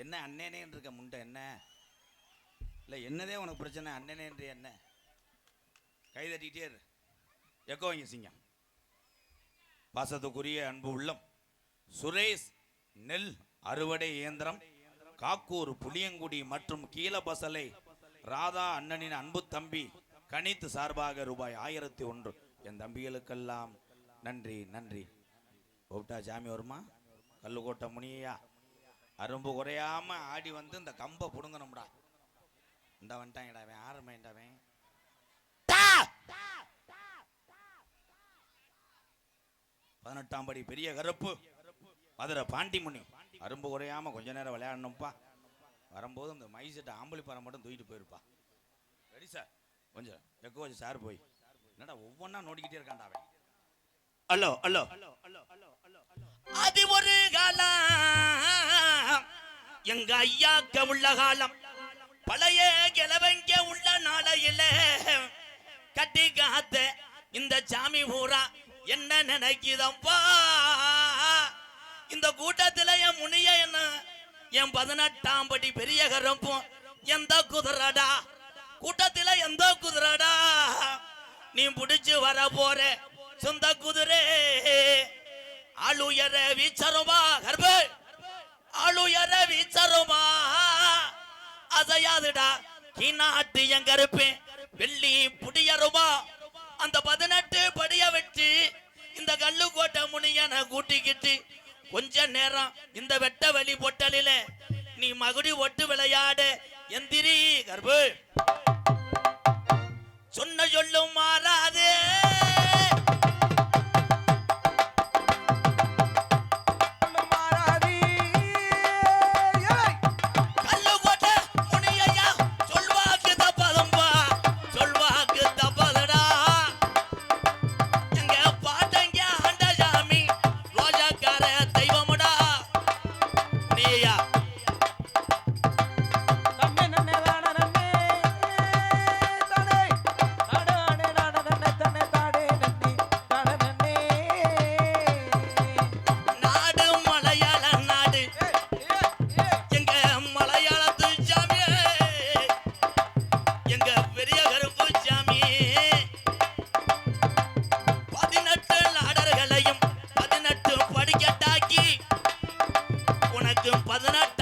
என்ன அண்ணனேன்னு இருக்க முண்டை என்ன இல்லை என்னதே உனக்கு பிரச்சனை அண்ணனேன்ற என்ன கை தட்டிகிட்டே இரு எக்கோ வைங்க சிங்கம் பாசத்துக்குரிய அன்பு உள்ளம் சுரேஷ் நெல் அறுவடை இயந்திரம் காக்கூர் புளியங்குடி மற்றும் கீழபசலை ராதா அண்ணனின் அன்பு தம்பி கணித்து சார்பாக ரூபாய் 1001 என் தம்பிகளுக்கெல்லாம் நன்றி நன்றி. கூப்பிட்டா சாமி வருமா? கல்லுக்கோட்டை முனியா அரும்பு குறையாம ஆடி வந்து இந்த கம்பை புடுங்கணும்டா. இந்த வந்துட்டாங்கடாவன் ஆரம்பிண்டாவன் 18ஆம் படி பெரிய கருப்பு மதுரை பாண்டிமுனி அரும்பு குறையாம கொஞ்ச நேரம் விளையாடணும்ப்பா. வரும்போது இந்த மைசெட்டு ஆம்பளி பரம் மட்டும் தூக்கிட்டு போயிருப்பா. ரெடி சார் கொஞ்சம் எக்கோ வச்சு சார் போய் என்னடா ஒவ்வொன்னா நோடிக்கிட்டே இருக்கான்டாவன். ஹலோ ஹலோ அது ஒரு காலம் எங்க ஐயாக்க உள்ள காலம் பழைய கிழவங்க உள்ள நாளையில கட்டி காத்த இந்த சாமி பூரா என்ன நினைக்குதப்பா. இந்த கூட்டத்தில் என் முனிய என்ன என் 18ஆம் படி பெரிய கருப்பும் எந்த குதிரடா கூட்டத்தில் எந்த குதிரடா நீ புடிச்சு வர போற சொந்த குதிரை ஆளுயர வீச்சருமா கர்ப்பு ஆளுயர வீச்சருமா அசையாதுடா கீநாட்டு எங்க இருப்பேன் வெள்ளி புடியருமா அந்த 18 படிய வச்சு இந்த கல்லுக்கோட்டை முனியனை கூட்டிக்கிட்டு கொஞ்ச நேரம் இந்த வெட்ட வெளி பொட்டலில நீ மகுடி ஒட்டு விளையாட எந்திரி கர்ப்பு சொன்ன சொல்லும் மாறாதே உனக்கு 18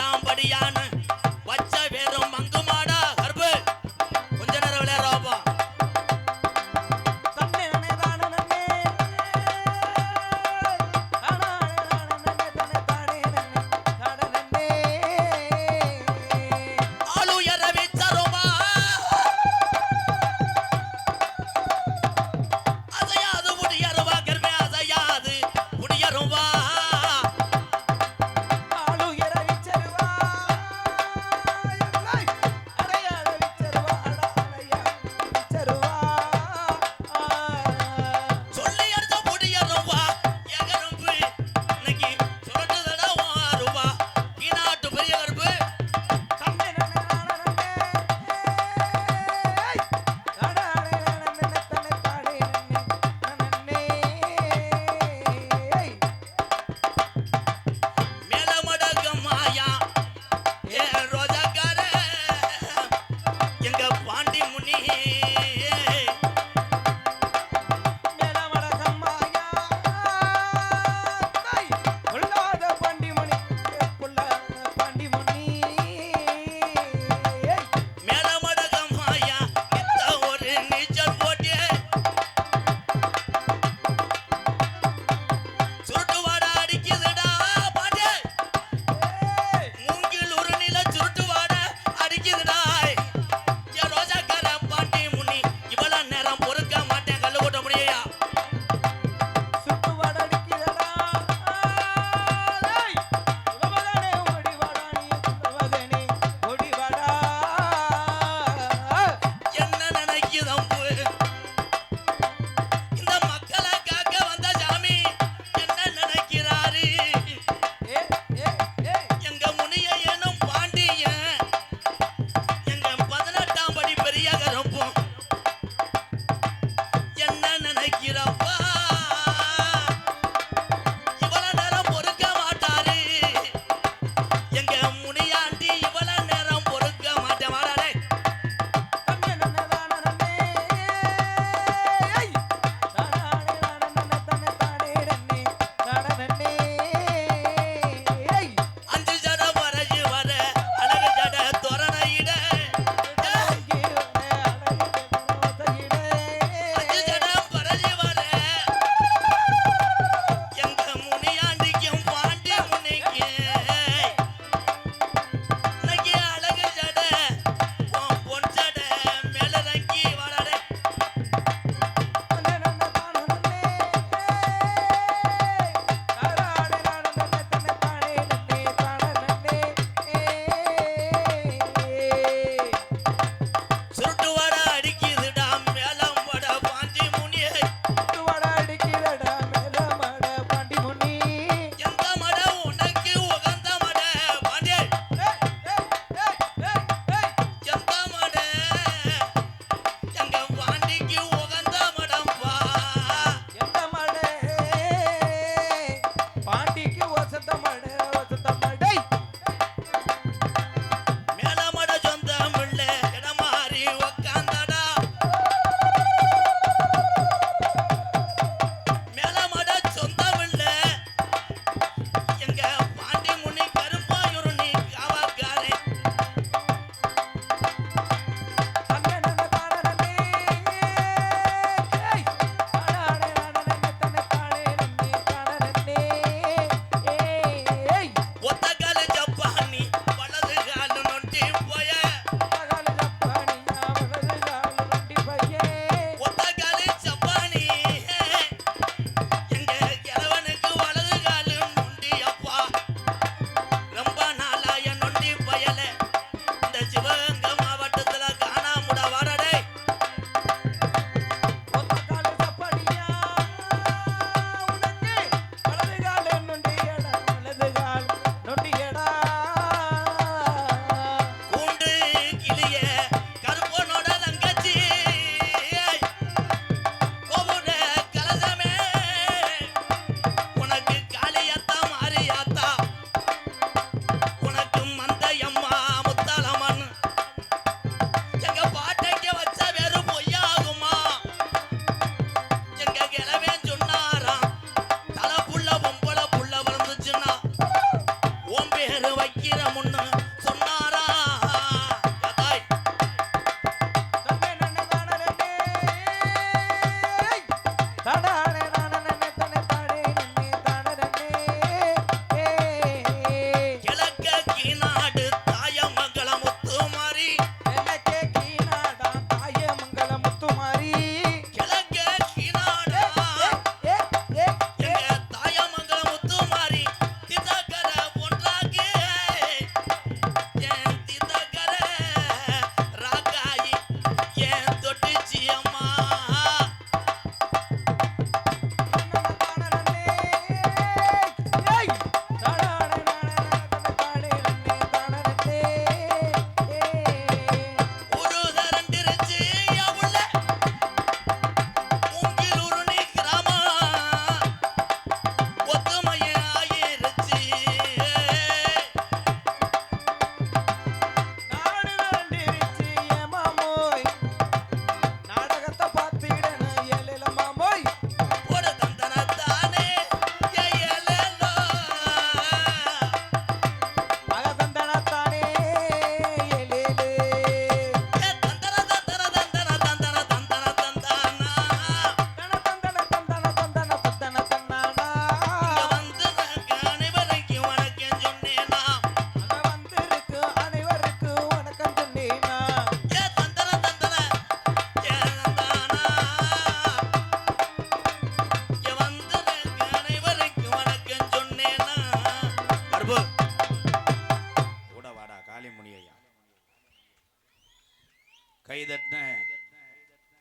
கைதட்டின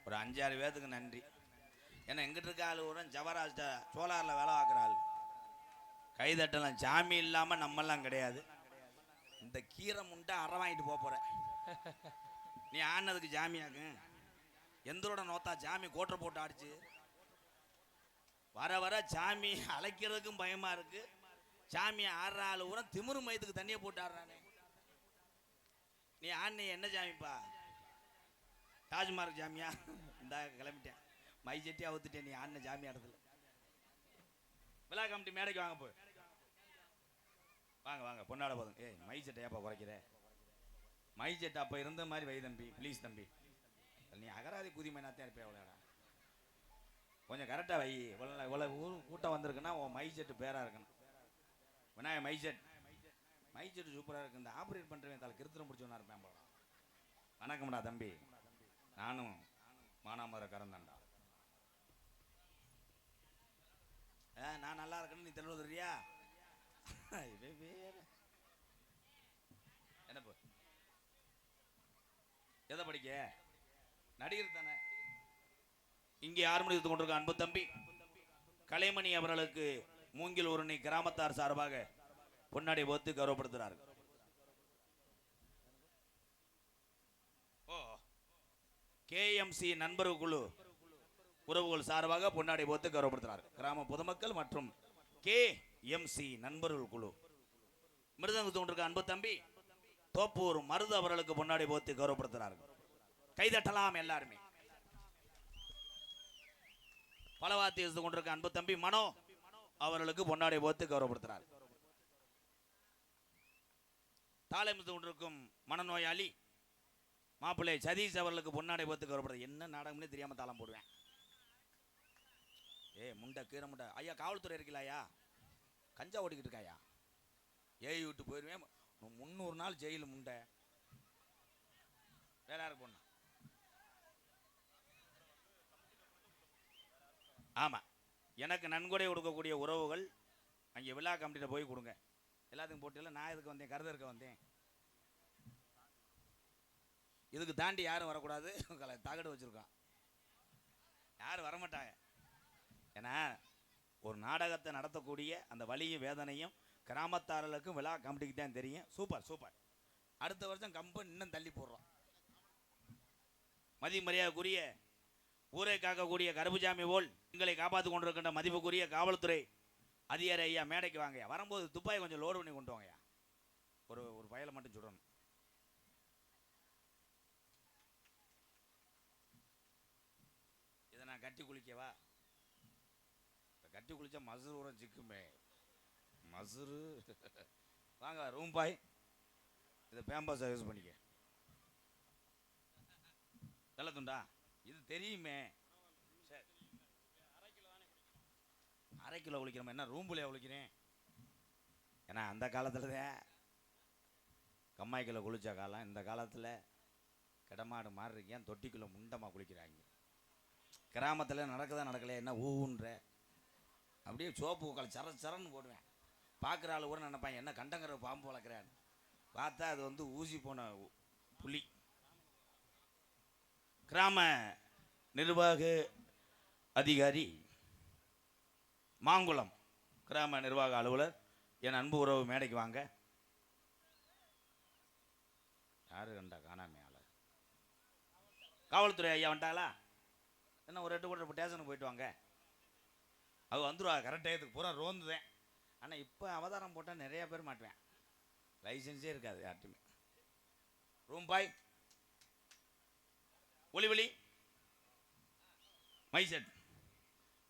ஒரு 5-6 பேத்துக்கு நன்றி. ஏன்னா எங்கிட்ட இருக்க ஆள் ஒரு ஜவராஜ் சோலாரில் வேலை பார்க்குற ஆள். கைதட்டலாம். ஜாமி இல்லாமல் நம்மெல்லாம் கிடையாது. இந்த கீரை முண்டை அரை வாங்கிட்டு போற நீ ஆனதுக்கு ஜாமியாக்கு எந்தரோட நோத்தா ஜாமி கோட்டை போட்டு ஆடிச்சு. வர வர சாமி அழைக்கிறதுக்கும் பயமா இருக்கு. சாமி ஆடுற ஆள் ஊரா திமிரு மயத்துக்கு தண்ணியை போட்டு ஆடுறானே. நீ ஆண்ணி என்ன ஜாமிப்பா? தாஜ்மார்க் ஜாமியா? இந்த கிளம்பிட்டேன், மை செட்டி அவுத்துட்டேன். நீ ஆண்ண ஜாமி ஆடுறதுல விழா கமிட்டி மேடைக்கு வாங்க. போய் வாங்க வாங்க பொண்ணாட போதும். ஏய் மை செட்டை ஏப்பா குறைக்கிற? மை செட்டை அப்போ இருந்த மாதிரி வை தம்பி, ப்ளீஸ் தம்பி. நீ அகராதி புதிமைனாத்தான் இருப்பேன். எவ்வளோடா கொஞ்சம் கரெக்டாக வை. இவ்வளோ ஊர் கூட்டம் வந்திருக்குன்னா உன் மை செட்டு பேராக இருக்கணும். Vinayaka my set, my set சூப்பராக இருக்கு. இந்த ஆப்ரேட் பண்ணுறவன் தலை கிருத்திரம் பிடிச்சவனா இருப்பேன் போல. வணக்கம்டா தம்பி, நானும் மானாமரக்காரன் தான்டா. நான் நல்லா இருக்கேன்னு நீ தெளிவுறியா? என்ன போ எதை படிக்க? நடிகர் தானே. இங்கே ஆர்மணித்து கொண்டிருக்க அன்பு தம்பி கலைமணி அவர்களுக்கு மூங்கில் ஊரணி கிராமத்தார் சார்பாக பொன்னாடை போத்து கௌரவப்படுத்துகிறார்கள். கேஎம்சி நண்பர் குழு உறவுகள் சார்பாக பொன்னாடை போத்து கௌரவப்படுத்துகிறார்கள். கிராம பொதுமக்கள் மற்றும் கேஎம்சி நண்பர்கள் குழு மிருதங்கத்து கொண்டிருக்க அன்பு தம்பி தோப்பூர் மருது அவர்களுக்கு பொன்னாடை போத்து கௌரவப்படுத்துகிறார்கள். கைதட்டலாம் எல்லாருமே. பலவாத்தி கொண்டிருக்க அன்பு தம்பி மனோ அவர்களுக்கு பொன்னாடை போத்து கௌரவப்படுத்துகிறார். தாளமித்து கொண்டிருக்கும் மனநோயாளி மாப்பிள்ளை சதீஷ் அவர்களுக்கு பொன்னாடை போத்து கௌரவப்படுது. என்ன நாடகம்னே தெரியாம தாளம் போடுவேன். முண்டை கீரை முண்டை. ஐயா காவல்துறை இருக்கலையா? கஞ்சா ஓடிக்கிட்டு இருக்காயா? ஏய் விட்டு போயிடுவேன். 300 நாள் ஜெயிலு முண்டை. வேற யாருக்கு பொண்ணு? ஆமாம், எனக்கு நன்கொடை கொடுக்கக்கூடிய உறவுகள் அங்கே விழா கமிட்டியில் போய் கொடுங்க. எல்லாத்துக்கும் போட்டியில் நான் இதுக்கு வந்தேன், கருத இருக்க வந்தேன். இதுக்கு தாண்டி யாரும் வரக்கூடாது. தகடு வச்சுருக்கான், யாரும் வரமாட்டாங்க. ஏன்னா ஒரு நாடகத்தை நடத்தக்கூடிய அந்த வலியும் வேதனையும் கிராமத்தாரர்களுக்கும் விழா கமிட்டிக்கு தான் தெரியும். Super super. அடுத்த வருஷம் கம்பெனி இன்னும் தள்ளி போடுறோம். மதிமரியாதைக்குரிய ஊரை காக்கக்கூடிய கருப்புசாமி போல் எங்களை காப்பாற்றி கொண்டிருக்கின்ற மதிப்புக்குரிய காவல்துறை அதிகாரி ஐயா மேடைக்கு வாங்கய்யா. வரும்போது துப்பாய் கொஞ்சம் லோடு பண்ணி கொண்டு வாங்கய்யா. ஒரு பயலை மட்டும் சுடணும். இதை நான் கட்டி குளிக்கவா? கட்டி குளிச்சா மசுறு உரம் சிக்குமே. மசுறு வாங்க ரூம் பாய், இதை பேம்பஸாக யூஸ் பண்ணிக்க. நல்ல துண்டா இது தெரியுமே. சரி, 1/2 கிலோ குளிக்கிறோம். என்ன ரூம்புலையா குளிக்கிறேன்? ஏன்னா அந்த காலத்தில் தான் கம்மாய்க்குள்ள குளிச்ச காலம். இந்த காலத்தில் கிடமாடு மாறி இருக்கேன், தொட்டிக்குள்ள முண்டமாக குளிக்கிறாங்க. கிராமத்தில் நடக்குதா நடக்கலையா என்ன ஊன்ற அப்படியே சோப்பு உக்கால் சரன்னு போடுவேன். பார்க்குற ஆள் கூட நினைப்பாங்க என்ன கண்டங்கிற பாம்பு வளர்க்குறான்னு. பார்த்தா அது ஊசி போன புலி. கிராம நிர்வாக அதிகாரி மாங்குளம் கிராம நிர்வாக அலுவலர் என் அன்பு உறவு மேடைக்கு வாங்க. யாரு கண்டா காணாமே ஆள? காவல்துறை ஐயா வந்துட்டாங்களா? என்ன ஒரு 8 கூட ஸ்டேஷனுக்கு போயிட்டு வாங்க. அது வந்துடுவா கரெக்டாக. இதுக்கு பூரா ரோந்துதேன். ஆனால் இப்போ அவதாரம் போட்டால் நிறையா பேர் மாட்டுவேன். லைசன்ஸே இருக்காது யார்ட்டுமே. ரூம் பாய், ஒளிவெளி, மைசெட்,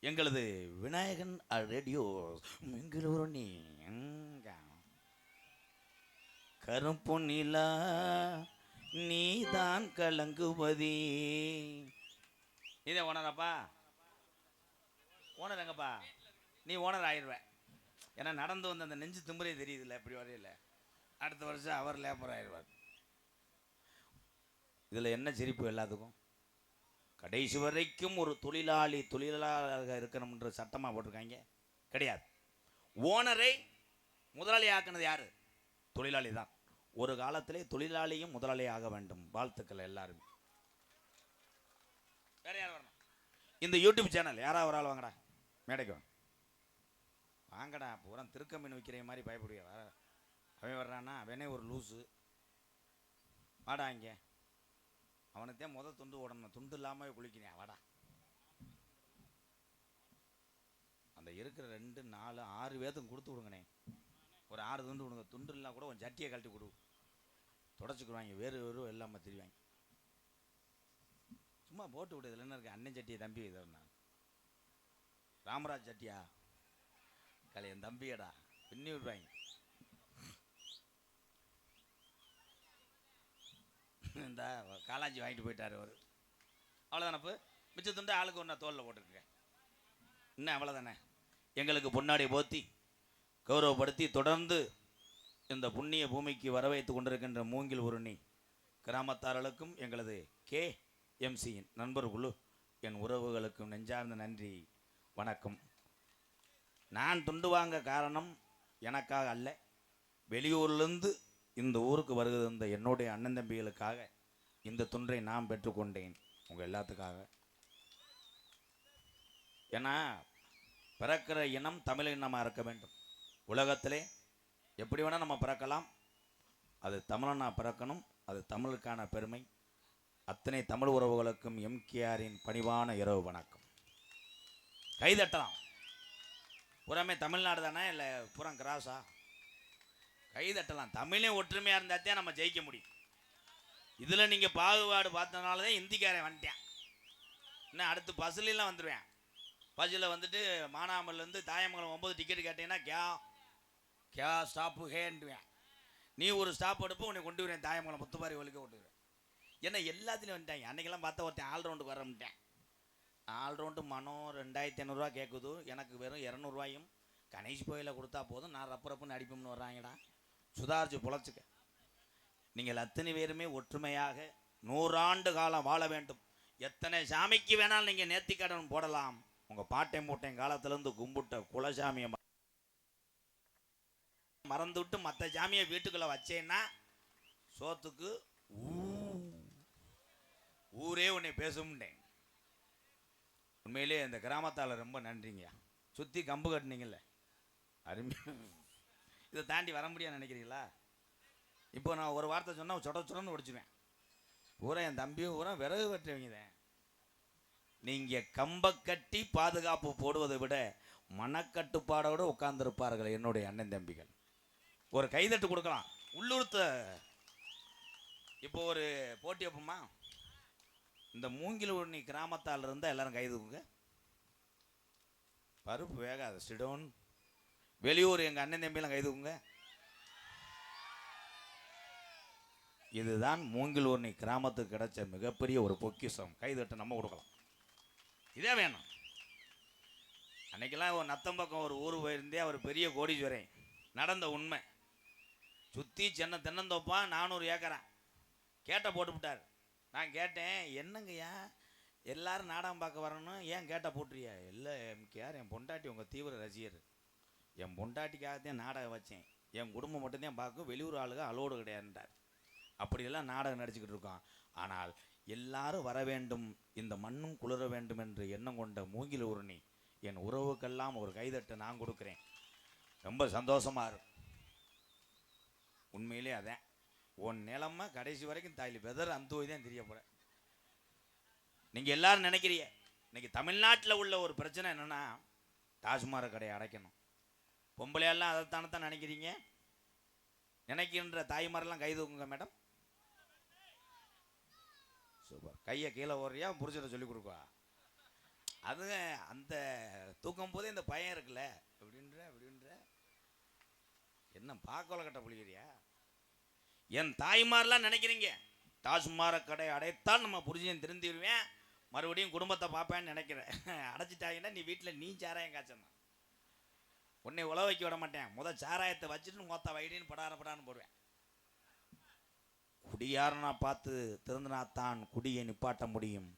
எங்களது விநாயகன் ரேடியோ பெங்களூரு. கருப்பு நிலா நீதான் கலங்குவதி. இதே ஓனராப்பா? ஓனர் எங்கப்பா? நீ ஓனர் ஆயிடுவேன். ஏன்னா நடந்து வந்து அந்த நெஞ்சு திம்புறே தெரியுதுல்ல, இப்படி வரையில. அடுத்த வருஷம் அவர் லேபர் ஆயிடுவார். இதில் என்ன சிரிப்பு எல்லாத்துக்கும்? கடைசி வரைக்கும் ஒரு தொழிலாளியாக இருக்கணும்ன்ற சட்டமாக போட்டிருக்காங்க. கிடையாது. ஓனரை முதலாளி ஆக்குனது யாரு? தொழிலாளி தான். ஒரு காலத்திலே தொழிலாளியும் முதலாளி ஆக வேண்டும். வாழ்த்துக்கள் எல்லாருமே. வேற யார் வரணும்? இந்த யூடியூப் சேனல் யாராவது ஒரு ஆள் வாங்கடா, மேடைக்கு வாங்கடா. பூரா திருக்க மீன் விற்கிற மாதிரி பயப்படுவியா? அவன் வர்றான்னா அவனே ஒரு லூஸு. வாடா இங்கே, அவனுக்கு முதல் துண்டு ஓடணும், துண்டு இல்லாமல் குளிக்கிறேன். வாடா. அந்த இருக்கிற 2 4 6 பேர்த்துக்கு கொடுத்து விடுங்கண்ணே. ஒரு 6 துண்டு விடுங்க. துண்டு இல்லா கூட கொஞ்சம் சட்டியை கழட்டி கொடு, தொடச்சிக்கிடுவாங்க. வேறு வேறு எல்லாமே தெரிவாங்க. சும்மா போட்டு விடுதல் என்ன இருக்கு? அண்ணன் சட்டியை தம்பி இதா ராமராஜ் சட்டியா கலை என் தம்பியடா பின்னி விடுவாங்க. இந்த காலாஞ்சி வாங்கிட்டு போயிட்டாரு அவர். அவ்வளோதானப்பு. மிச்ச துண்டு ஆளுக்கு ஒன்றா தோலில் போட்டுருங்க. இன்னும் அவ்வளோதானே. எங்களுக்கு பொன்னாடி போத்தி கௌரவப்படுத்தி தொடர்ந்து இந்த புண்ணிய பூமிக்கு வரவைத்து கொண்டிருக்கின்ற மூங்கில் உருணி கிராமத்தார்களுக்கும் எங்களது KMCயின் நண்பர் குழு என் உறவுகளுக்கும் நெஞ்சார்ந்த நன்றி, வணக்கம். நான் துண்டு வாங்க காரணம் எனக்காக அல்ல, வெளியூர்லேருந்து இந்த ஊருக்கு வருகிற என்னுடைய அண்ணன் தம்பிகளுக்காக இந்த துண்டை நான் பெற்றுக்கொண்டேன், உங்கள் எல்லாத்துக்காக. ஏன்னா பிறக்கிற இனம் தமிழ் இனமாக இருக்க வேண்டும். உலகத்திலே எப்படி வேணால் நம்ம பிறக்கலாம், அது தமிழனாக பிறக்கணும், அது தமிழுக்கான பெருமை. அத்தனை தமிழ் உறவுகளுக்கும் MKRின் பணிவான இரவு வணக்கம். கைதட்டலாம். புறமே தமிழ்நாடு தானே, இல்லை புறம் கிராஸா? கைதட்டலாம். தமிழே ஒற்றுமையாக இருந்தால் நம்ம ஜெயிக்க முடியும். இதில் நீங்கள் பாகுபாடு பார்த்தனால தான் இந்திக்காரன் வந்துட்டேன். இன்னும் அடுத்து பஸ்லாம் வந்துடுவேன். பஸ்ஸில் வந்துட்டு மானாமல்லேருந்து தாயமங்கலம் 9 டிக்கெட் கேட்டீங்கன்னா கே ஸ்டாப்பு ஹேண்டுவேன். நீ ஒரு ஸ்டாப் எடுப்போம், உன்னை கொண்டு வரேன் தாயமங்கலம் முத்துப்பாரி ஒழுக்க கொண்டு வரேன். ஏன்னா எல்லாத்துலேயும் வந்துட்டாங்க. அன்றைக்கெல்லாம் பார்த்தா ஒருத்தன் ஆல்ரவுண்டுக்கு வரமுட்டேன். ஆல்ரவுண்டு மனம் 2500 கேட்குது, எனக்கு வெறும் 200 கணேஷ் கோயிலில் கொடுத்தா போதும், நான் ரப்புன்னு அடிப்போம்னு வர்றாங்கடா. சுதாரிச்சு பொழைச்சிக்க. நீங்கள் அத்தனை பேருமே ஒற்றுமையாக 100 ஆண்டு காலம் வாழ வேண்டும். எத்தனை சாமிக்கு வேணாலும் நீங்கள் நேர்த்திக்கடன் போடலாம். உங்கள் பாட்டை மூட்டை காலத்திலேருந்து கும்பிட்ட குலசாமியை மறந்து விட்டு மற்ற சாமியை வீட்டுக்குள்ளே வச்சேன்னா சோத்துக்கு ஊரே உன்னை பேசும்ட்டேன். உண்மையிலே இந்த கிராமத்தால் ரொம்ப நன்றிங்கய்யா. சுற்றி கம்பு கட்டினீங்கல்ல, அருமை. இதை தாண்டி வர முடியாதுன்னு நினைக்கிறீங்களா? இப்போ நான் ஒரு வார்த்தை சொன்னால் சுடன்னு ஒடிச்சுவேன். பூரா என் தம்பியும் பூரா விறகு வெட்டுவீங்க தான். நீங்கள் கம்பை கட்டி பாதுகாப்பு போடுவதை விட மனக்கட்டுப்பாடோடு உட்கார்ந்துருப்பார்கள் என்னுடைய அண்ணன் தம்பிகள். ஒரு கைதட்டு கொடுக்கலாம். உள்ளூர்த்த இப்போ ஒரு போட்டி வைப்போமா? இந்த மூங்கில் உண்ணி கிராமத்தால் இருந்தால் எல்லாரும் கைதுங்க. பருப்பு வேகாது ஸ்டிடோன். வெளியூர் எங்கள் அண்ணன் தம்பியெல்லாம் கைதுங்க. இதுதான் மூங்கில் ஊர்னி கிராமத்துக்கு கிடைச்ச மிகப்பெரிய ஒரு பொக்கிஷம். கைதட்டு நம்ம கொடுக்கலாம். இதே வேணும். அன்னைக்கெல்லாம் ஒரு நத்தம் பக்கம் ஒரு ஊர் போயிருந்தே அவர் பெரிய கோடீஸ்வரன். நடந்த உண்மை. சுற்றி சின்ன தென்னந்தோப்பா 400 ஏக்கரா கேட்ட போட்டுவிட்டார். நான் கேட்டேன், என்னங்கய்யா எல்லாரும் நாடகம் பார்க்க வரணும், ஏன் கேட்ட போட்டுறியா? இல்லை MKR, என் பொண்டாட்டி உங்கள் தீவிர ரசிகர், என் பொண்டாட்டிக்காகத்தான் நாடகம் வச்சேன், என் குடும்பம் மட்டும்தான் பார்க்கும், வெளியூர் ஆளுக அலோடு கிடையாதுன்றார். அப்படியெல்லாம் நாடகம் நடிச்சுக்கிட்டு இருக்கோம். ஆனால் எல்லாரும் வர வேண்டும், இந்த மண்ணும் குளிர வேண்டும் என்று எண்ணம் கொண்ட மூங்கில் ஊரணி என் உறவுக்கெல்லாம் ஒரு கைதட்டை நான் கொடுக்குறேன். ரொம்ப சந்தோஷமாக இருக்கும். உண்மையிலே அதான் உன் நிலமை கடைசி வரைக்கும் தாயில் வெதர் அந்த தான் தெரிய போகிற. நீங்கள் எல்லாரும் நினைக்கிறீங்க இன்னைக்கு தமிழ்நாட்டில் உள்ள ஒரு பிரச்சனை என்னென்னா டாஸ்மாக் கடையை அடைக்கணும். பொம்பளையெல்லாம் அதைத்தானே தான் நினைக்கிறீங்க. நினைக்கின்ற தாய்மாரெல்லாம் கை தூக்குங்க மேடம். சூப்பர். கையை கீழே ஓடுறியா புரிச்சுட சொல்லி கொடுக்குவா. அது அந்த தூக்கும் போதே இந்த பையன் இருக்குல்ல அப்படின்ற என்ன பாக்கோல கட்ட புளிகிறியா? என் தாய்மாரெலாம் நினைக்கிறீங்க டாஸ்மாக் கடை அடைத்தால் நம்ம புரிஞ்சையும் திருந்திடுவேன், மறுபடியும் குடும்பத்தை பார்ப்பேன்னு நினைக்கிறேன். அடைச்சிட்டாங்கன்னா நீ வீட்டில் நீ சாராயம் காய்ச்சணும். உன்னை உழ வைக்க விட மாட்டேன். முதல் சாராயத்தை வச்சுட்டு மொத்த வைடின்னு படான்னு போடுவேன். குடியாரனா பார்த்து திருந்தினாத்தான் குடியை நிப்பாட்ட முடியும்.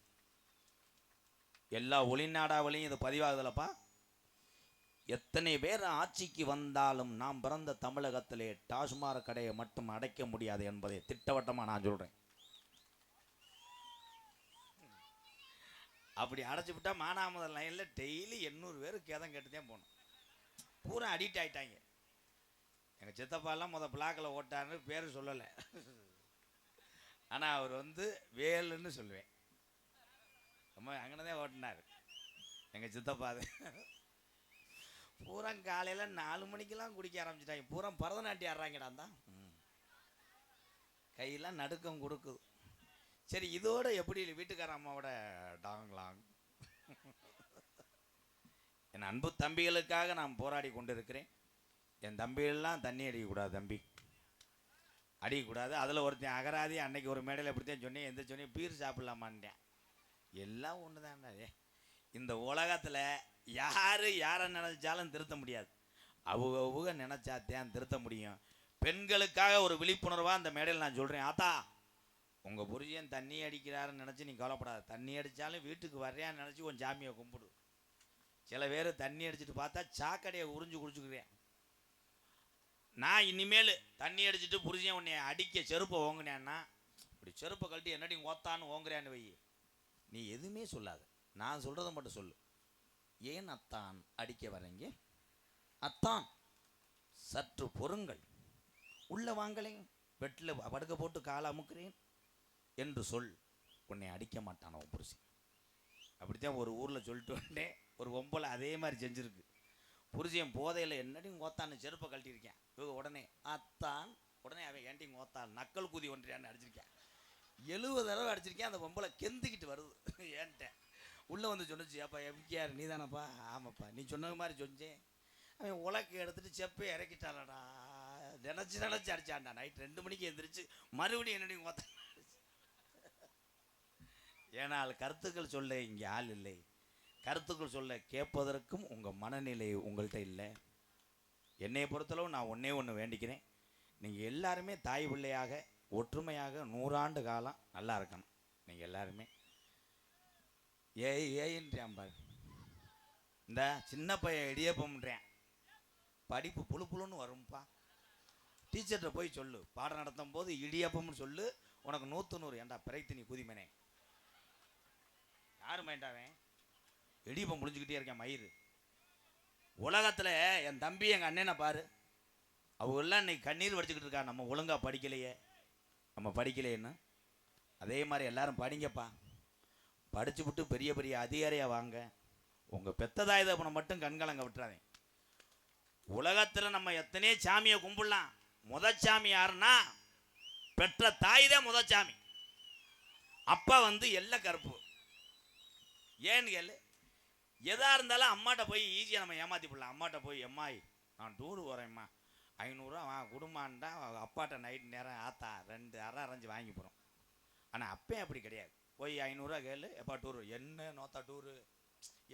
எல்லா ஒளிநாடாவிலையும் இது பதிவாகுதுலப்பா. எத்தனை பேர் ஆட்சிக்கு வந்தாலும் நாம் பிறந்த தமிழகத்திலே டாஸ்மாக் கடையை மட்டும் அடைக்க முடியாது என்பதை திட்டவட்டமாக நான் சொல்கிறேன். அப்படி அடைச்சி விட்டா மானாமதுரை லைனில் டெய்லி 800 பேர் கேதம் கேட்டு தான் போகணும். பூரா அடிக்ட் ஆகிட்டாங்க. எங்கள் சித்தப்பாலாம் பிளாக்கில் ஓட்டாருன்னு பேர் சொல்லலை. ஆனால் அவர் வந்து வேலுன்னு சொல்லுவேன். ரொம்ப அங்கே தான் ஓட்டினார் எங்கள் சித்தப்பா. அது பூரா காலையில் 4 மணிக்கெல்லாம் குடிக்க ஆரம்பிச்சிட்டாங்க. பூரா பரதநாட்டியம் ஆடுறாங்கடா தான். கையெல்லாம் நடுக்கம் கொடுக்குது. சரி, இதோட எப்படி வீட்டுக்கார அம்மாவோட டாங்கலாங். என் அன்பு தம்பிகளுக்காக நான் போராடி கொண்டிருக்கிறேன். என் தம்பிகள்லாம் தண்ணி அடிக்கக்கூடாது, தம்பி அடிக்கக்கூடாது. அதில் ஒருத்தன் அகராதி அன்னைக்கு ஒரு மேடையில் எப்படித்தான் சொன்னேன், எந்த சொன்னேன் பீர் சாப்பிடலாமான்ட்டேன். எல்லாம் ஒன்று தானே. இந்த உலகத்தில் யாரை நினைச்சாலும் திருத்த முடியாது. அவங்க நினைச்சாத்தான் திருத்த முடியும். பெண்களுக்காக ஒரு விழிப்புணர்வாக அந்த மேடையில் நான் சொல்கிறேன். ஆத்தா, உங்கள் புருஷன் தண்ணி அடிக்கிறாருன்னு நினச்சி நீ கவலைப்படாது. தண்ணி அடித்தாலும் வீட்டுக்கு வர்றியான்னு நினச்சி உன் சாமியை கும்பிடு. சில பேர் தண்ணி அடிச்சுட்டு பார்த்தா சாக்கடையை உறிஞ்சு குடிச்சுக்கிறேன். நான் இனிமேல் தண்ணி அடிச்சுட்டு புருஷன் உன்னை அடிக்க செருப்பை ஓங்குனேன்னா, இப்படி செருப்பை கழட்டி என்னடி ஓத்தான்னு ஓங்குறேன்னு வை, நீ எதுவுமே சொல்லாது. நான் சொல்கிறத மட்டும் சொல்லு. ஏன் அத்தான் அடிக்க வரீங்க? அத்தான் சற்று பொறுங்கள், உள்ள வாங்கலேன், பெட்டில் படுக்க போட்டு காலை அமுக்கிறேன் என்று சொல். உன்னை அடிக்க மாட்டான் உன் புருஷன். அப்படித்தான் ஒரு ஊரில் சொல்லிட்டு வந்தேன். ஒரு ஒம்பளை அதே மாதிரி செஞ்சுருக்கு. புருஷன் போதையில் என்னடி ஓத்தான்னு செருப்பை கழட்டியிருக்கேன். இவங்க உடனே அத்தான், உடனே அவன் ஏன்டி ஓத்தான் நக்கல் கூதி ஒன்றியான்னு அடிச்சிருக்கேன். 70 தடவை அடிச்சிருக்கேன். அந்த பொம்பளை கெந்துக்கிட்டு வருது ஏன்ட்டேன். உள்ளே வந்து சொன்னிச்சு, அப்பா எம்கேஆர் நீ தானப்பா? ஆமாப்பா, நீ சொன்ன மாதிரி சொன்னேன். அவன் உலக்கு எடுத்துட்டு செப்பை இறக்கிட்டாளடா. நினச்சி அடிச்சான்டா. நைட் 2 மணிக்கு எழுந்திரிச்சு மறுபடியும் என்னடி ஓத்த. ஏனால் கருத்துக்கள் சொல்ல இங்கே ஆள் இல்லை. கருத்துக்கள் சொல்ல கேட்பதற்கும் உங்கள் மனநிலை உங்கள்கிட்ட இல்லை. என்னை பொறுத்தளவு நான் ஒன்று வேண்டிக்கிறேன். நீங்கள் எல்லாருமே தாய் பிள்ளையாக ஒற்றுமையாக 100 ஆண்டு காலம் நல்லா இருக்கணும். நீங்கள் எல்லாருமே ஏன்றான் பாரு. இந்த சின்ன பையன் இடியப்பம்ன்றேன். படிப்பு புழு புழுன்னு வரும்பா. டீச்சர்கிட்ட போய் சொல்லு, பாடம் நடத்தும் போது இடியப்பம்னு சொல்லு, உனக்கு 100 ஏண்டா பிறைத்து நீ குதிமனே. யாரு மைண்டாவேன்? இடியப்பம் முடிஞ்சுக்கிட்டே இருக்கேன் மயிறு. உலகத்தில் என் தம்பி எங்கள் அண்ணனை பாரு, அவங்க எல்லாம் இன்னைக்கு கண்ணீர் வடிச்சுக்கிட்டு இருக்கா. நம்ம ஒழுங்காக படிக்கலையே, நம்ம படிக்கலையேன்னு. அதே மாதிரி எல்லாரும் படிங்கப்பா. படிச்சு விட்டு பெரிய பெரிய அதிகாரியாக வாங்க. உங்கள் பெத்ததாய் தகப்பனை மட்டும் கண்கலங்க விட்டுறாதே. உலகத்தில் நம்ம எத்தனையோ சாமியை கும்பிடலாம். முதச்சாமி யாருன்னா பெற்ற தாய் தான் முதச்சாமி. அப்பா வந்து எல்லை கருப்பு. ஏன்னு கேளு, எதாக இருந்தாலும் அம்மாட்ட போய் ஈஸியாக நம்ம ஏமாற்றி போடலாம். அம்மாட்ட போய் எம்மாய் நான் டூரு போகிறேம்மா, 500 ரூபா குடும்பான்டா. அப்பாட்ட நைட் நேரம் ஆத்தா 2 அரை அரைஞ்சி வாங்கி போகிறோம். ஆனால் அப்பயும் அப்படி கிடையாது. போய் 500 ரூபா கேளு, எப்பா டூரு என்ன நோத்தா டூரு,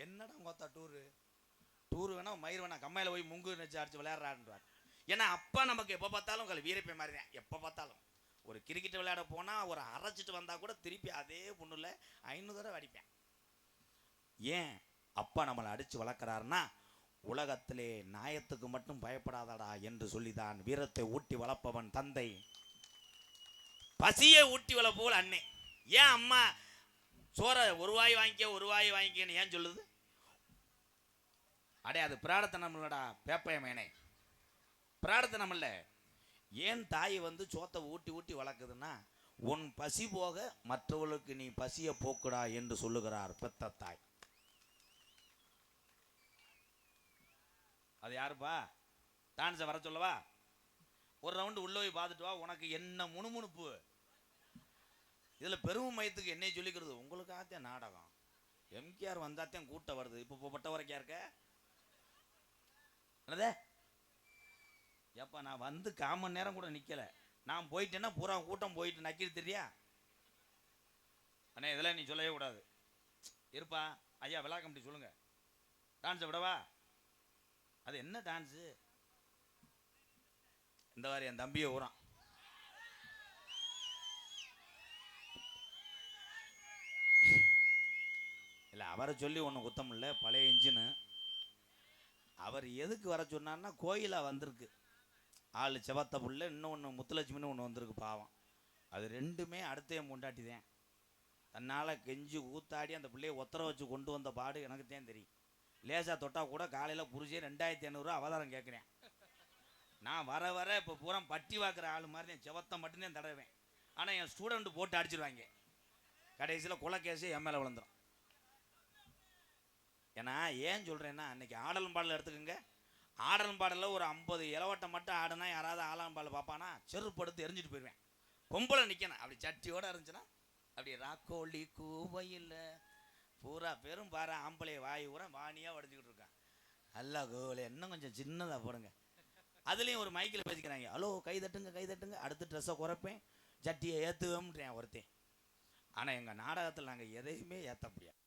என்னடா நோத்தா டூரு, டூரு வேணா மயிர் வேணா கம்மையில் போய் முங்கு நெச்சு அடிச்சு விளையாடுறான்றார். ஏன்னா அப்பா நமக்கு எப்போ பார்த்தாலும் உங்களை வீரப்பை மாதிரி தான். எப்போ பார்த்தாலும் ஒரு கிரிக்கெட் விளையாட போனால் ஒரு அரைச்சிட்டு வந்தால் கூட திருப்பி அதே பொண்ணுல 500 தடவை அடிப்பேன். ஏன் அப்பா நம்மளை அடித்து வளர்க்குறாருன்னா, உலகத்திலே நியாயத்துக்கு மட்டும் பயப்படாதடா என்று சொல்லிதான் வீரத்தை ஊட்டி வளர்ப்பவன் தந்தை, பசியை ஊட்டி வளர்ப்போல் அன்னை. ஏன் அம்மா சோற ஒரு வாய் வாங்கிக்கன்னு ஏன் சொல்லுது? அடே அது பிரார்த்தனம் இல்லடா பேப்பையமேனே, பிரார்த்தனம் இல்லை. ஏன் தாய் வந்து சோத்தை ஊட்டி வளர்க்குதுன்னா, உன் பசி போக மற்றவர்களுக்கு நீ பசியை போக்குடா என்று சொல்லுகிறார் பெத்த தாய். அது யாருப்பா? டான்ஸை வர சொல்லவா? ஒரு ரவுண்டு உள்ள போய் பார்த்துட்டு வா. உனக்கு என்ன முணுமுணுப்பு இதில் பெருமை மையத்துக்கு என்னை சொல்லிக்கிறது? உங்களுக்காகத்தான் நாடகம். எம்கேஆர் வந்தாத்தான் கூட்டம் வருது. இப்போ பட்ட வரைக்கும் இருக்க என்னதே ஏப்பா, நான் வந்து 1/4 மணி நேரம் கூட நிற்கலை. நான் போயிட்டேன்னா பூரா கூட்டம் போயிட்டு நக்கிட்டு தெரியா அண்ணே. இதெல்லாம் நீ சொல்லவே கூடாது. இருப்பா ஐயா, விழா கமிட்டி சொல்லுங்க, டான்ஸை விடவா? அது என்ன டான்ஸு? இந்த மாதிரி என் தம்பியை ஊறான். இல்லை அவரை சொல்லி ஒன்றும் குத்தம் இல்லை, பழைய இன்ஜினு. அவர் எதுக்கு வர சொன்னார்னா, கோயிலாக வந்திருக்கு ஆள் செவத்த புள்ள, இன்னொன்று முத்துலட்சுமின்னு ஒன்று வந்திருக்கு பாவம். அது ரெண்டுமே அடுத்த முண்டாட்டி தான். தன்னால் கெஞ்சி ஊத்தாடி அந்த பிள்ளையை ஒத்தர வச்சு கொண்டு வந்த பாடு எனக்கு தான் தெரியும். லேசாக தொட்டால் கூட காலையில் புரிஞ்சே 2500 அவதாரம் கேட்குறேன். நான் வர வர இப்போ பூரா பட்டி வாக்குற ஆள் மாதிரி தான் செவத்தை மட்டும்தான் தடவேன். ஆனால் என் ஸ்டூடெண்ட் போட்டு அடிச்சிருவாங்க. கடைசியில் குலக்கேசி என் மேலே விழுந்துடும். ஏன்னா ஏன் சொல்கிறேன்னா, அன்றைக்கி ஆடலும் பாடல் எடுத்துக்கோங்க. ஆடலும் பாடலில் ஒரு 50 இலவட்டம் மட்டும் ஆடுனா யாராவது ஆடலும் பாடல் பார்ப்பானா செருப்படுத்து எரிஞ்சிட்டு போயிடுவேன். பொம்பளை நிற்கணும் அப்படி சட்டியோடு இருந்துச்சுன்னா அப்படி ராக்கோழி கூவையில் பூரா பெரும் பாரு ஆம்பளை வாய் ஊரா வாணியாக உடஞ்சிக்கிட்டு இருக்கான். அல்லா கோலை இன்னும் கொஞ்சம் சின்னதாக போடுங்க. அதுலேயும் ஒரு மைக்கில் பேசிக்கிறாங்க, ஹலோ கை தட்டுங்க கை தட்டுங்க, அடுத்து ட்ரெஸ்ஸை குறைப்பேன் சட்டியை ஏற்றுவேன்றேன் ஒருத்தன். ஆனால் எங்கள் நாடகத்தில் நாங்கள் எதையுமே ஏற்ற முடியாது.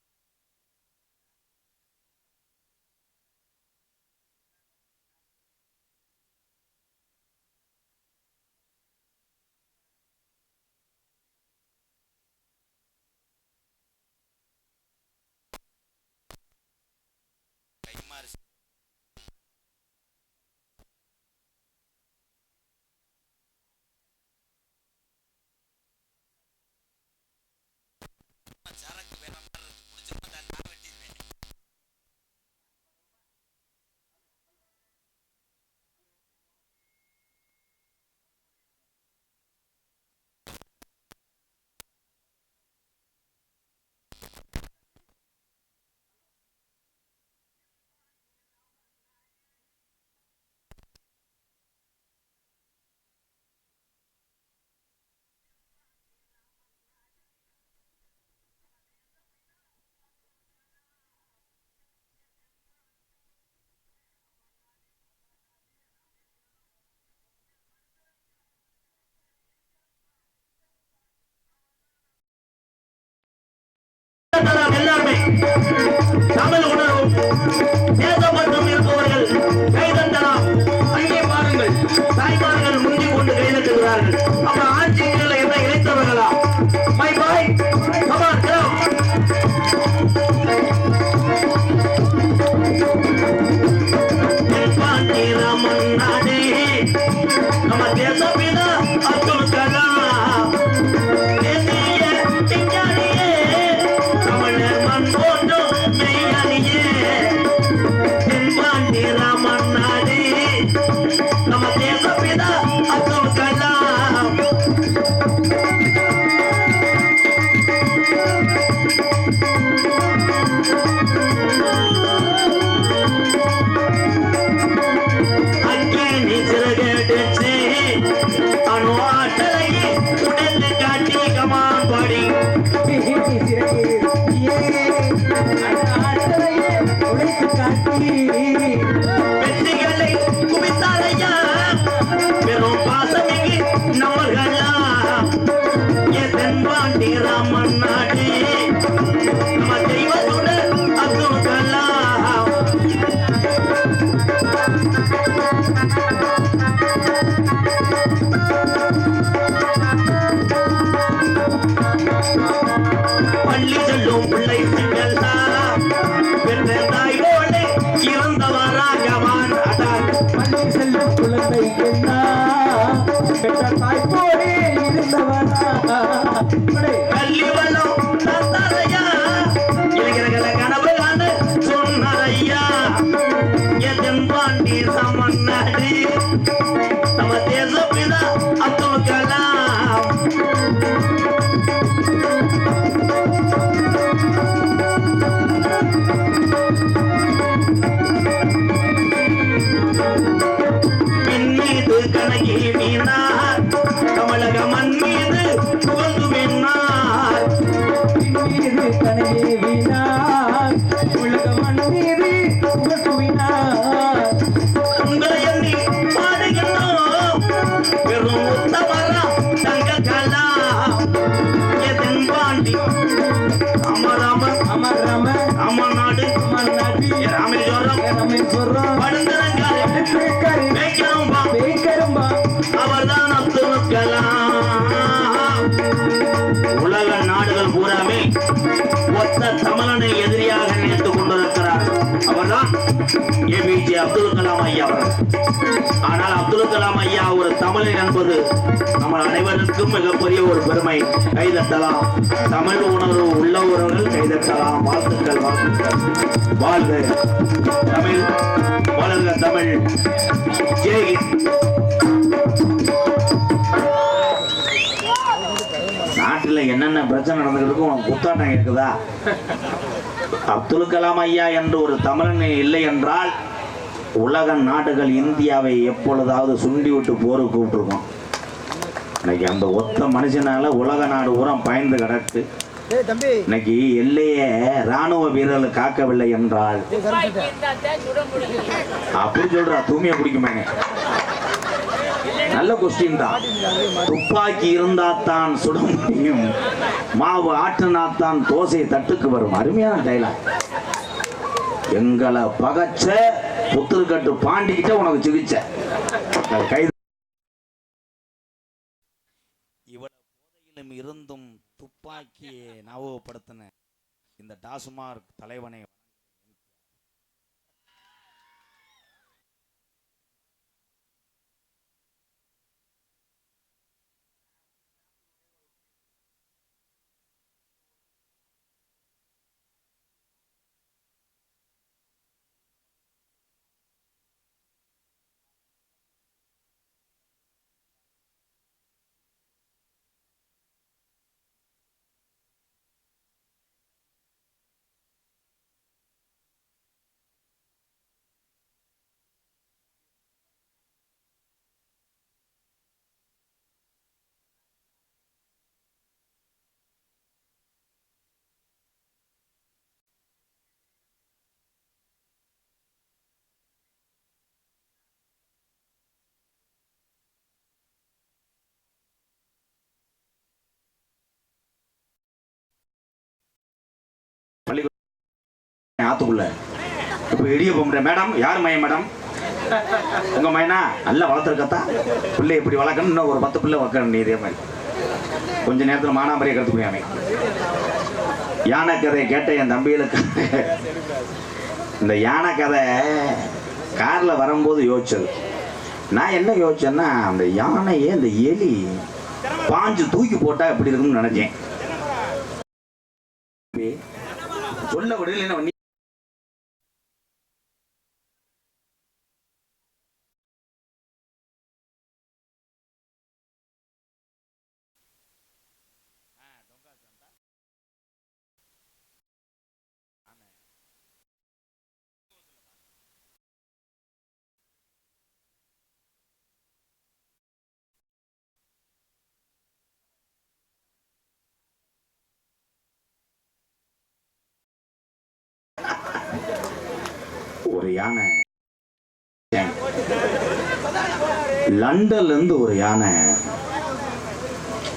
எல்லாருமே தமிழ் உணர்வும் தேசப்பற்றும் இருப்பவர்கள் கைதட்டலாம். அங்கே பாருங்கள், தாய்மார்கள் முந்தி கொண்டு கைதட்டுகிறார்கள். அப்புறம் ஆட்சிகளில் என்ன இணைத்தவர்களா? மை பாய் ராமன் நாடே நம்ம தேசப்பிதா அப்துல் கலாம் பெண்களை குவித்தாலையா பெரும் பாசமிகு நம்மர்களா தென்பாண்டி ராமன் நாடு நம்ம தெய்வத்தோட அப்துல் கலாம். பள்ளி செல்லும் பிள்ளைகள் தாயோடு இறந்தவராகவான் பள்ளி செல்லும் குழந்தை தாய்ப்போடு இருந்தவரா கல்விவனம் தந்தாரையா இளைஞர்கள கனவு காண சொன்னாரையா எதன்பாண்டி ராமன் நாடு நம்ம தேசப்பிதா அப்துல் கலாம். கணக்கி மீனார் தமிழக மண் மீது புகழ்ந்து மீனார் கணக்கி மீனார் உலக மண் மீது புகழ்ந்து மீனார் உங்களை எண்ணி பாடுகிறோம் பெரும் உத்தமரா தங்க கலா தென்பாண்டி அமராமர் அமராம அமர்நாடு அமர்நாடு ராமேஸ்வரம் படுந்தரங்காய் அவர்தான் அப்துல் கலாம். உலக நாடுகள் பூராமே ஒத்த தமிழனை எதிரியாக நினைத்துக் கொண்டிருக்கிறார். அவர்தான் ஏபிஜே அப்துல் கலாம் ஐயா அவர்கள். ஆனால் அப்துல் கலாம் ஐயா ஒரு தமிழன் என்பது நம்ம அனைவருக்கும் மிகப்பெரிய ஒரு பெருமை. கைதட்டலாம். தமிழ் உணர்வு உள்ளவர்கள் கைதட்டலாம். வாழ்த்துக்கள், வாழ்த்துக்கள். வாழ்க தமிழ், வளர்க தமிழ். ஜெய்ஹிந்த். நாட்டில் என்னென்ன பிரச்சனை நடந்துகிட்டு உனக்கு குத்தாட்டம் இருக்குதா? அப்துல் கலாம் ஐயா என்று ஒரு தமிழன் இல்லை என்றால் உலக நாடுகள் இந்தியாவை எப்பொழுதாவது சுண்டி விட்டு போருக்கு கூப்பிட்டுருக்கோம். இன்னைக்கு அந்த ஒத்த மனுஷனால உலக நாடு பூரா பயந்து கிடக்கு. இன்னைக்கு எல்லையே ராணுவ வீரர்கள் காக்கவில்லை என்றால் அப்படி சொல்றா தூமிய பிடிக்குமாங்க. நல்ல கொஸ்டின் தான். துப்பாக்கி இருந்தாத்தான் சுட முடியும், மாவு ஆற்றினாத்தான் தோசை தட்டுக்கு வரும். அருமையான டைலாக். எங்களை பகச்ச புத்திருக்கட்டு பாண்டிக்கிட்ட உனக்கு சிகிச்சை. கைது. இவ்வளவு போதையிலும் இருந்தும் துப்பாக்கியை ஞாபகப்படுத்தின இந்த டாஸ்மார்க் தலைவனை ஆத்துக்குள்ள இப்ப இடிய போற மேடம். யார் மையம் மேடம்? உங்க மையனா நல்லா வளர்த்துருக்கத்தா. பிள்ளை இப்படி வளர்க்கணும். இன்னும் ஒரு 10 பிள்ளை வளர்க்கணும். நீ இதே மாதிரி கொஞ்ச நேரத்தில் மானாமரியை கருத்து முடியாம. யானை கதையை கேட்ட என் தம்பிகளுக்கு இந்த யானை கதை கார்ல வரும்போது யோசிச்சது. நான் என்ன யோசிச்சேன்னா, அந்த யானையே இந்த எலி பாஞ்சு தூக்கி போட்டா எப்படி இருக்கும்னு நினைச்சேன். சொல்ல விடல. ஒரு யானை லண்டன்ல இருந்து ஒரு யானை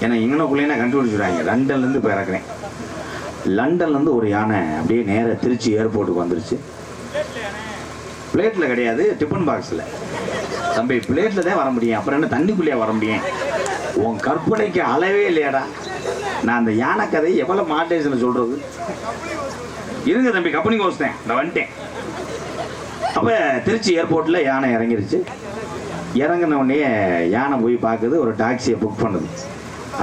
ஏன்னா இங்கனக்குள்ளே கண்டுபிடிச்சிடுறாங்க. லண்டன்ல இருந்து இப்போ இறக்குறேன். லண்டன்ல இருந்து ஒரு யானை அப்படியே நேர திருச்சி ஏர்போர்ட்டுக்கு வந்துருச்சு. பிளேட்ல கிடையாது, டிஃபன் பாக்ஸ்ல. தம்பி பிளேட்ல தான் வர முடியும், அப்புறம் என்ன தண்ணிக்குள்ளேயே வர முடியும்? உன் கற்பனைக்கு அளவே இல்லையாடா. நான் அந்த யானை கதை எவ்வளவு மாடேஷன் சொல்றது. இருங்க தம்பி, கம்பெனிக்கு வச்சிட்டேன், நான் வந்துட்டேன். அப்போ திருச்சி ஏர்போர்ட்டில் யானை இறங்கிருச்சு. இறங்கின உடனே யானை போய் பார்க்குது, ஒரு டாக்ஸியை புக் பண்ணுது.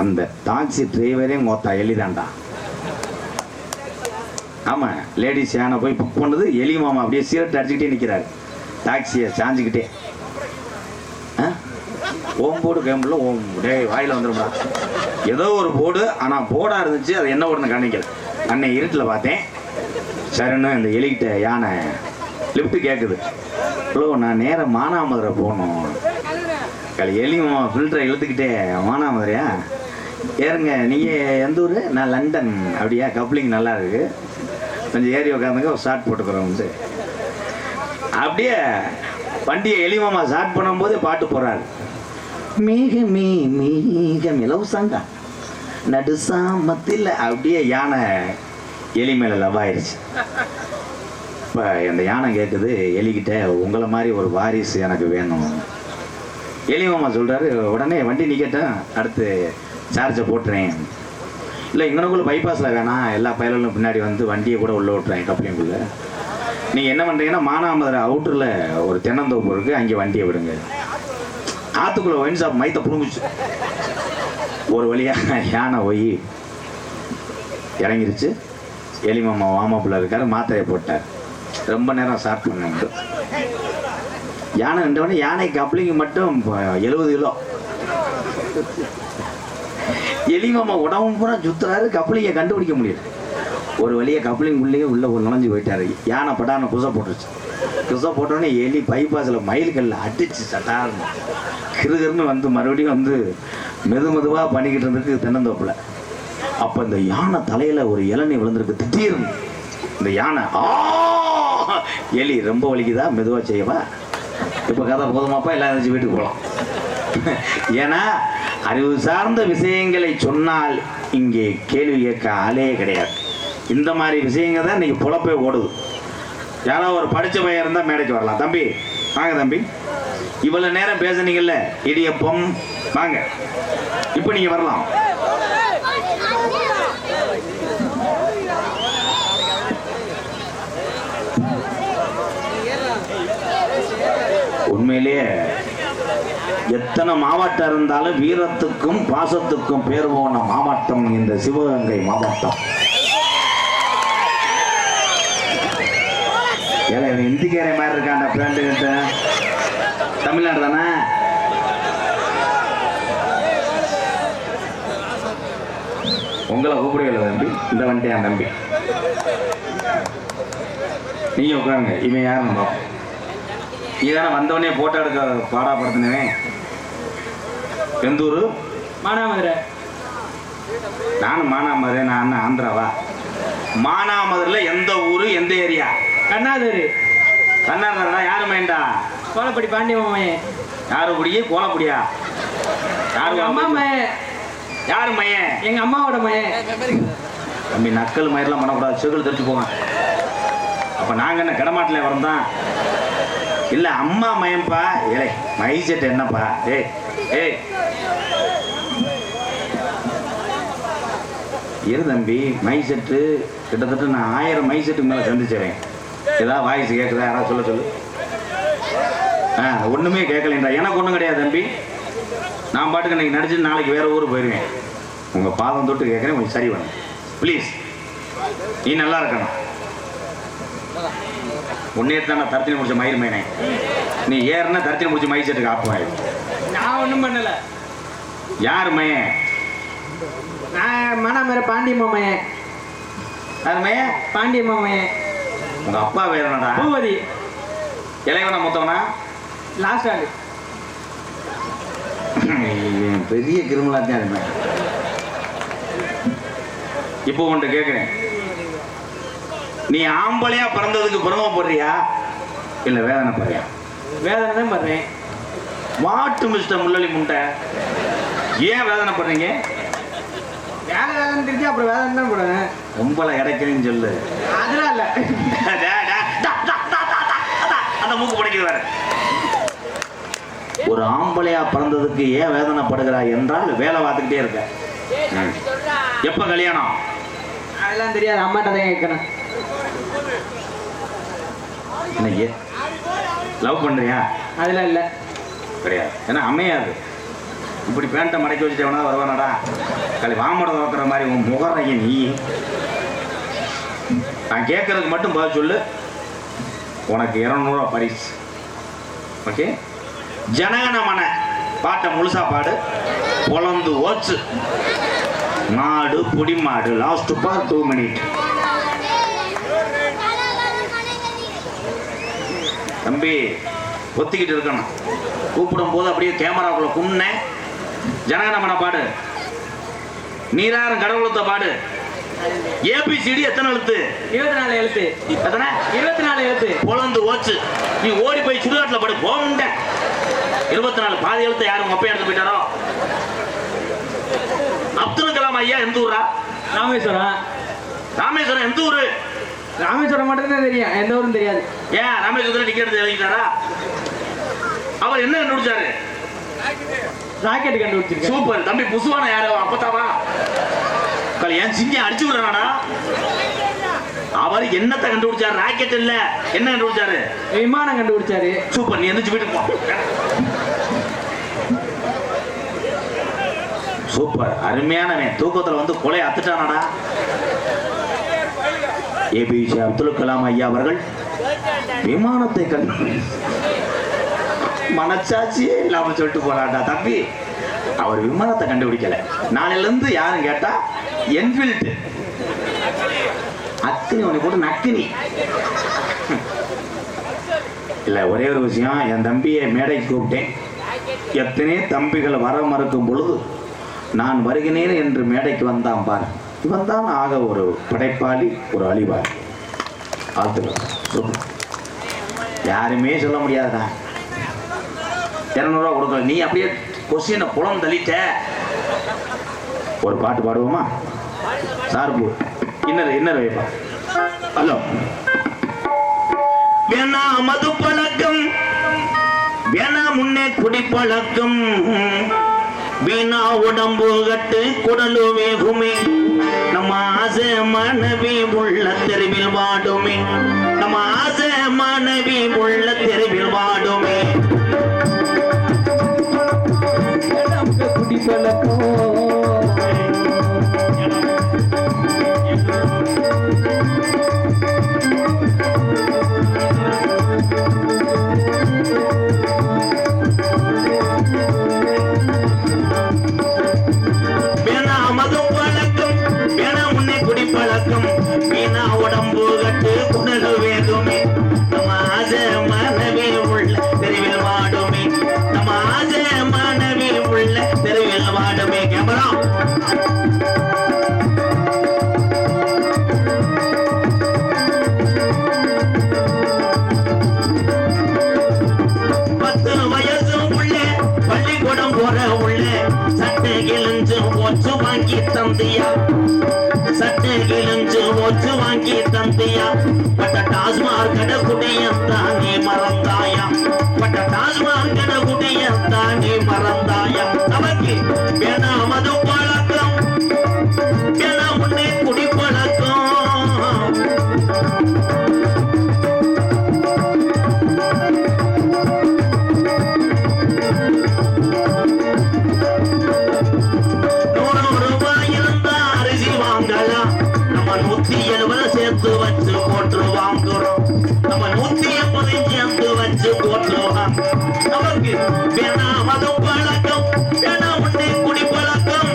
அந்த டாக்ஸி டிரைவரே மொத்தா எலிதான்டா. ஆமாம், லேடிஸ் யானை போய் புக் பண்ணுது. எலி மாமா அப்படியே சீரட் அடிச்சுக்கிட்டே நிற்கிறாரு, டாக்ஸியை சாஞ்சிக்கிட்டே. ஓம் போடு கேம்பில் ஓம் டே வாயில் வந்துடும்டா. ஏதோ ஒரு போடு, ஆனால் போடாக இருந்துச்சு. அது என்ன போடுன்னு கவனிக்கல. அன்னை இருட்டில் பார்த்தேன். சரின்னு இந்த எலிக்கிட்ட யானை லிஃப்ட்டு கேட்குது. ஹலோ, நான் நேராக மானாமதுரை போகணும். எலியும் ஃபில்டரை இழுத்துக்கிட்டே மானாமதுரையா ஏறுங்க. நீங்கள் எந்த ஊர்? நான் லண்டன். அப்படியா, கப்ளிங் நல்லா இருக்கு, கொஞ்சம் ஏறி உட்காந்துங்க, ஒரு ஷார்ட் போட்டுக்கிறோம்ட்டு. அப்படியே வண்டியை எலிமாமா ஸ்டார்ட் பண்ணும்போது பாட்டு போடுறாரு. மேகமே மேகம் இலவசங்க நடுசாமத்தில். அப்படியே யானை எலி மேலே லவ் ஆயிடுச்சு. இப்போ அந்த யானை கேட்குது எலிக்கிட்ட, உங்களை மாதிரி ஒரு வாரிசு எனக்கு வேணும். எலி மாமா சொல்கிறாரு, உடனே வண்டி நிற்கட்டும், அடுத்து சார்ஜை போட்டுறேன். இல்லை இங்கனக்குள்ளே பைபாஸில் வேணாம், எல்லா பயலும் பின்னாடி வந்து வண்டியை கூட உள்ளே விட்டுறேன் கப்ளிங்குள்ளே. நீங்கள் என்ன பண்ணுறீங்கன்னா மானாமதுரை அவுட்டரில் ஒரு தென்னந்தோப்பு இருக்குது, அங்கே வண்டியை விடுங்க. ஆற்றுக்குள்ளே ஒயின் ஷாப் மைத்தை புழுங்குச்சு. ஒரு வழியாக யானை போய் இறங்கிருச்சு. எலிமாமா வாமாப்பில் இருக்காரு, மாத்திரையை போட்டார். ரொம்ப நேரம் ஸ்டார்ட் பண்ண யானை நின்றவொடனே யானை கப்ளிங்கு மட்டும் 70 கிலோ. எலிமாமா உடம்பு பூரா சுத்துறாரு, கப்ளிங்கை கண்டுபிடிக்க முடியல. ஒரு வழியாக கப்ளிங் உள்ளே நுழைஞ்சு போயிட்டாரு. யானை படான குசை போட்டுருச்சு. குசை போட்டோடனே எலி பைபாஸில் மயில்கல்ல அடிச்சு சட்டாருன்னு கிருகிருன்னு வந்து மறுபடியும் வந்து மெதுவாக பண்ணிக்கிட்டு இருந்திருக்கு தென்னந்தோப்பில். அப்போ இந்த யானை தலையில் ஒரு இளநீ விழுந்திருக்கு. திடீர்னு இந்த யானை எலி ரொம்ப வலிக்குதா, மெதுவாக செய்யவா, இப்போ கதை போதுமாப்பா, எல்லாம் இருந்துச்சு வீட்டுக்கு போகலாம். ஏன்னா அறிவு சார்ந்த விஷயங்களை சொன்னால் இங்கே கேள்வி கேட்க ஆளே கிடையாது. இந்த மாதிரி விஷயங்கள் தான் இன்னைக்கு பொழப்பே ஓடுது. யாராவது ஒரு படித்த பையன் இருந்தால் மேடைக்கு வரலாம். தம்பி வாங்க தம்பி, இவ்வளோ நேரம் பேசுனீங்கல்ல இடியப்பம், வாங்க இப்போ நீங்கள் வரலாம். உண்மையிலேயே எத்தனை மாவட்டம் இருந்தாலும் வீரத்துக்கும் பாசத்துக்கும் பேர் போன மாவட்டம் இந்த சிவகங்கை மாவட்டம். ஏன்னா இந்திக்காரை மாதிரி இருக்கான் அந்த பேண்ட் கிட்ட. தமிழ்நாடு தானே? உங்களை கூப்பிடவில்லை தம்பி, இந்த வந்துட்டேன் தம்பி, நீங்க உட்காருங்க. இவன் யாருன்னு பார்ப்போம். இதான வந்தவனே போட்டோ எடுக்க பாடாப்படுத்தினவன். எந்த ஊரு? மானாமதுரை. நானும் மானாமதுரை. நான் அண்ணன் ஆந்திராவா? மானாமதுரையில் எந்த ஊரு, எந்த ஏரியா? கண்ணாதூர். கண்ணாதூரா? யாரு மைண்டா? கோலப்படி பாண்டிய மையன். யாரு குடியே? கோலப்படியா? யாரு அம்மா மையன். யாரு மையன்? எங்க அம்மாவோட மையன். தம்பி நக்கல் மயிரெல்லாம் பண்ணக்கூடாது, செகுல் தெரிச்சு போங்க. அப்ப நாங்க என்ன கடமாட்டில் வரந்தான் இல்ல, அம்மா மயம்பா. ஏலே மைசெட் என்னப்பா? ஏய் ஏய் இரு தம்பி, மைசெட்டு கிட்டத்தட்ட நான் 1000 மைசெட்டுக்கு மேலே சந்திச்சேன். ஏதாவது வாய்ஸ் கேட்குதா? யாராவது சொல்லு. ஒன்றுமே கேட்கலன்றா. எனக்கு ஒன்றும் கிடையாது தம்பி. நான் பாட்டுக்கு இன்னைக்கு நடிச்சு நாளைக்கு வேற ஊருக்கு போயிடுவேன். உங்கள் பாதம் தொட்டு கேட்குறேன், கொஞ்சம் சரி பண்ணு ப்ளீஸ். நீ நல்லா இருக்கணும். உன்னேற்று நான் தரத்தினி முடிச்ச மயிர் மேனே, நீ ஏறுனா தரத்தினி முடிச்ச மை செட்டுக்கு ஆப்புவாய். நான் ஒன்றும் பண்ணல. யார் மையன்? நான் மானாமதுரை பாண்டிய மாமையன். யார் மையன்? பாண்டிய மாமையன். உங்க அப்பா வேற என்னடா? பூவதி. இளையவனா மூத்தவனா? லாஸ்ட் ஆளு. பெரிய கிருமலாத்தான் இருப்பேன். இப்போ உன்கிட்ட கேட்குறேன், நீ ஆம்பளையா பிறந்ததுக்கு பெருமைப்படுறியா இல்லை வேதனை படுறியா? வேதனை தான் படுறேன். வாட்டு மிஸ்டர் முள்ளலி முண்டை, ஏன் வேதனை படுறீங்க? வேதனை தெரிஞ்சு அப்புறம் வேதனை தான் போடுவேன். உங்களை இடைக்கிறேன்னு சொல்லு. அதெல்லாம் இல்லை. அந்த மூக்கு படைக்குது வேற. ஒரு ஆம்பளையா பிறந்ததுக்கு ஏன் வேதனைப்படுகிறாய் என்றால் வேலை பார்த்துக்கிட்டே இருக்க. எப்ப கல்யாணம்? அதெல்லாம் தெரியாது, அம்மாட்ட தான் கேட்கணும். இன்னைக்கு லவ் பண்றியா? அதெல்லாம் இல்லை. கிடையாது. ஏன்னா அமையாது. இப்படி பேண்ட்டை மடக்கி வச்சுட்டவனா வருவானடா? களி வாமடம் வைக்கிற மாதிரி உன் முகரைய நீ. நான் கேட்கறதுக்கு மட்டும் பதில் சொல்லு. உனக்கு 200 ரூபா பரிசு. ஓகே? ஜனகணமன பாட்டை முழுசா பாடு. பொலந்து ஓச்சு மாடு புடி மாடு. Last for 2 minute. தம்பி ஒத்திக்கிட்டு இருக்கணும். கூப்பிடும் போது அப்படியே கேமராக்குள்ள குன்ன ஜனகணமன பாடு. நீராறும் கடவுளத்தை பாடு. ஏபிசிடி எத்தனை எழுத்து? 24 எழுத்து. எத்தனை? 24 எழுத்து. பொலந்து ஓச்சு. நீ ஓடி போய் சுடுகாட்டில் பாடு. போமுண்ட 24 பாதி எழுத்து யாரும் உங்க அப்பா எடுத்து போயிட்டாரோ? அப்துல் கலாம் ஐயா எந்த ஊரா? ராமேஸ்வரம். ராமேஸ்வரம் எந்த ஊரு? ராமேஸ்வரம் மட்டும்தான் தெரியும், எந்த ஊரும் தெரியாது. ஏன் ராமேஸ்வரத்தில் டிக்கெட் எடுத்து எழுதிட்டாரா? அவர் என்ன கண்டுபிடிச்சாரு? ராக்கெட் கண்டுபிடிச்சிருக்கேன். சூப்பர் தம்பி. புசுவான யாரு? அப்பத்தாவா? ஏன் சிங்க அடிச்சு விடுறானா? அவர் என்னத்தை கண்டுபிடிச்சாரு? ராக்கெட் இல்ல, என்ன கண்டுபிடிச்சாரு? விமானம் கண்டுபிடிச்சாரு. சூப்பர், நீ எந்திரிச்சு வீட்டுக்கு போ. சூப்பர், அருமையானவன். தூக்கத்துல வந்து கொலை அத்துட்டானடா. ஏபிஜே அப்துல் கலாம் ஐயா அவர்கள் விமானத்தை மனச்சாட்சியே இல்லாம சொல்லிட்டு போறாண்டா தம்பி. அவர் விமானத்தை கண்டுபிடிக்கல. நாளையில இருந்து யாரும் கேட்டா என்ஃபீல்டு அக்கினி உன்னை போட்டு நக்கினி இல்ல. ஒரே ஒரு விஷயம், என் தம்பியை மேடைக்கு கூப்பிட்டேன். எத்தனை தம்பிகள் வர மறுக்கும் பொழுது நான் வருகிறேன் என்று மேடைக்கு வந்தான் பார். இவன் தான் ஆக ஒரு படைப்பாளி, ஒரு அழிவாளி. யாருமே சொல்ல முடியாதா? 200 ரூபா கொடுக்கல, நீ அப்படியே கொஸ்டினை புலம் தள்ளிட்ட. ஒரு பாட்டு பாடுவோமா? சார்பு இன்னர் வைப்பா. ஹலோ. வேணா மது பழக்கம், வேணா முன்னே குடிப்பழக்கம், வீணா உடம்பு கட்டு குடலு வேகுமே, நம்ம ஆசை மனைவி உள்ள தெருவில் வாடுமே, நம்ம ஆசை மனைவி உள்ள தெருவில் வாடுமே. வீணா உடம்பு கட்டு குடலு வேகுமே, நம்ம ஆசை மனைவி உள்ள தெருவில் வாடுமே, நம்ம ஆசை மனைவி உள்ள தெருவில் வாடுமே. கேமரா ஒச்சு வாங்கி தந்தியா, சட்டை கிழிஞ்சு ஒச்சு வாங்கி தந்தியா, பட்ட டாஸ்மார் கடகுடியத்தான் நீ மறந்தாயா, பட்ட டாஸ்மார் கடகுடியத்தான் நீ மறந்தாயா. நமக்கு வேணா மது பழக்கம், வேணா முன்னே குடிப்பழக்கம். சேர்த்து வச்சு போட்டு வாங்குறோம், நம்ம 150 சேர்த்து வச்சு போட்டுருவாங்க. நமக்கு வேணா மது பழக்கம், வேணா முன்னே குடி பழக்கம்,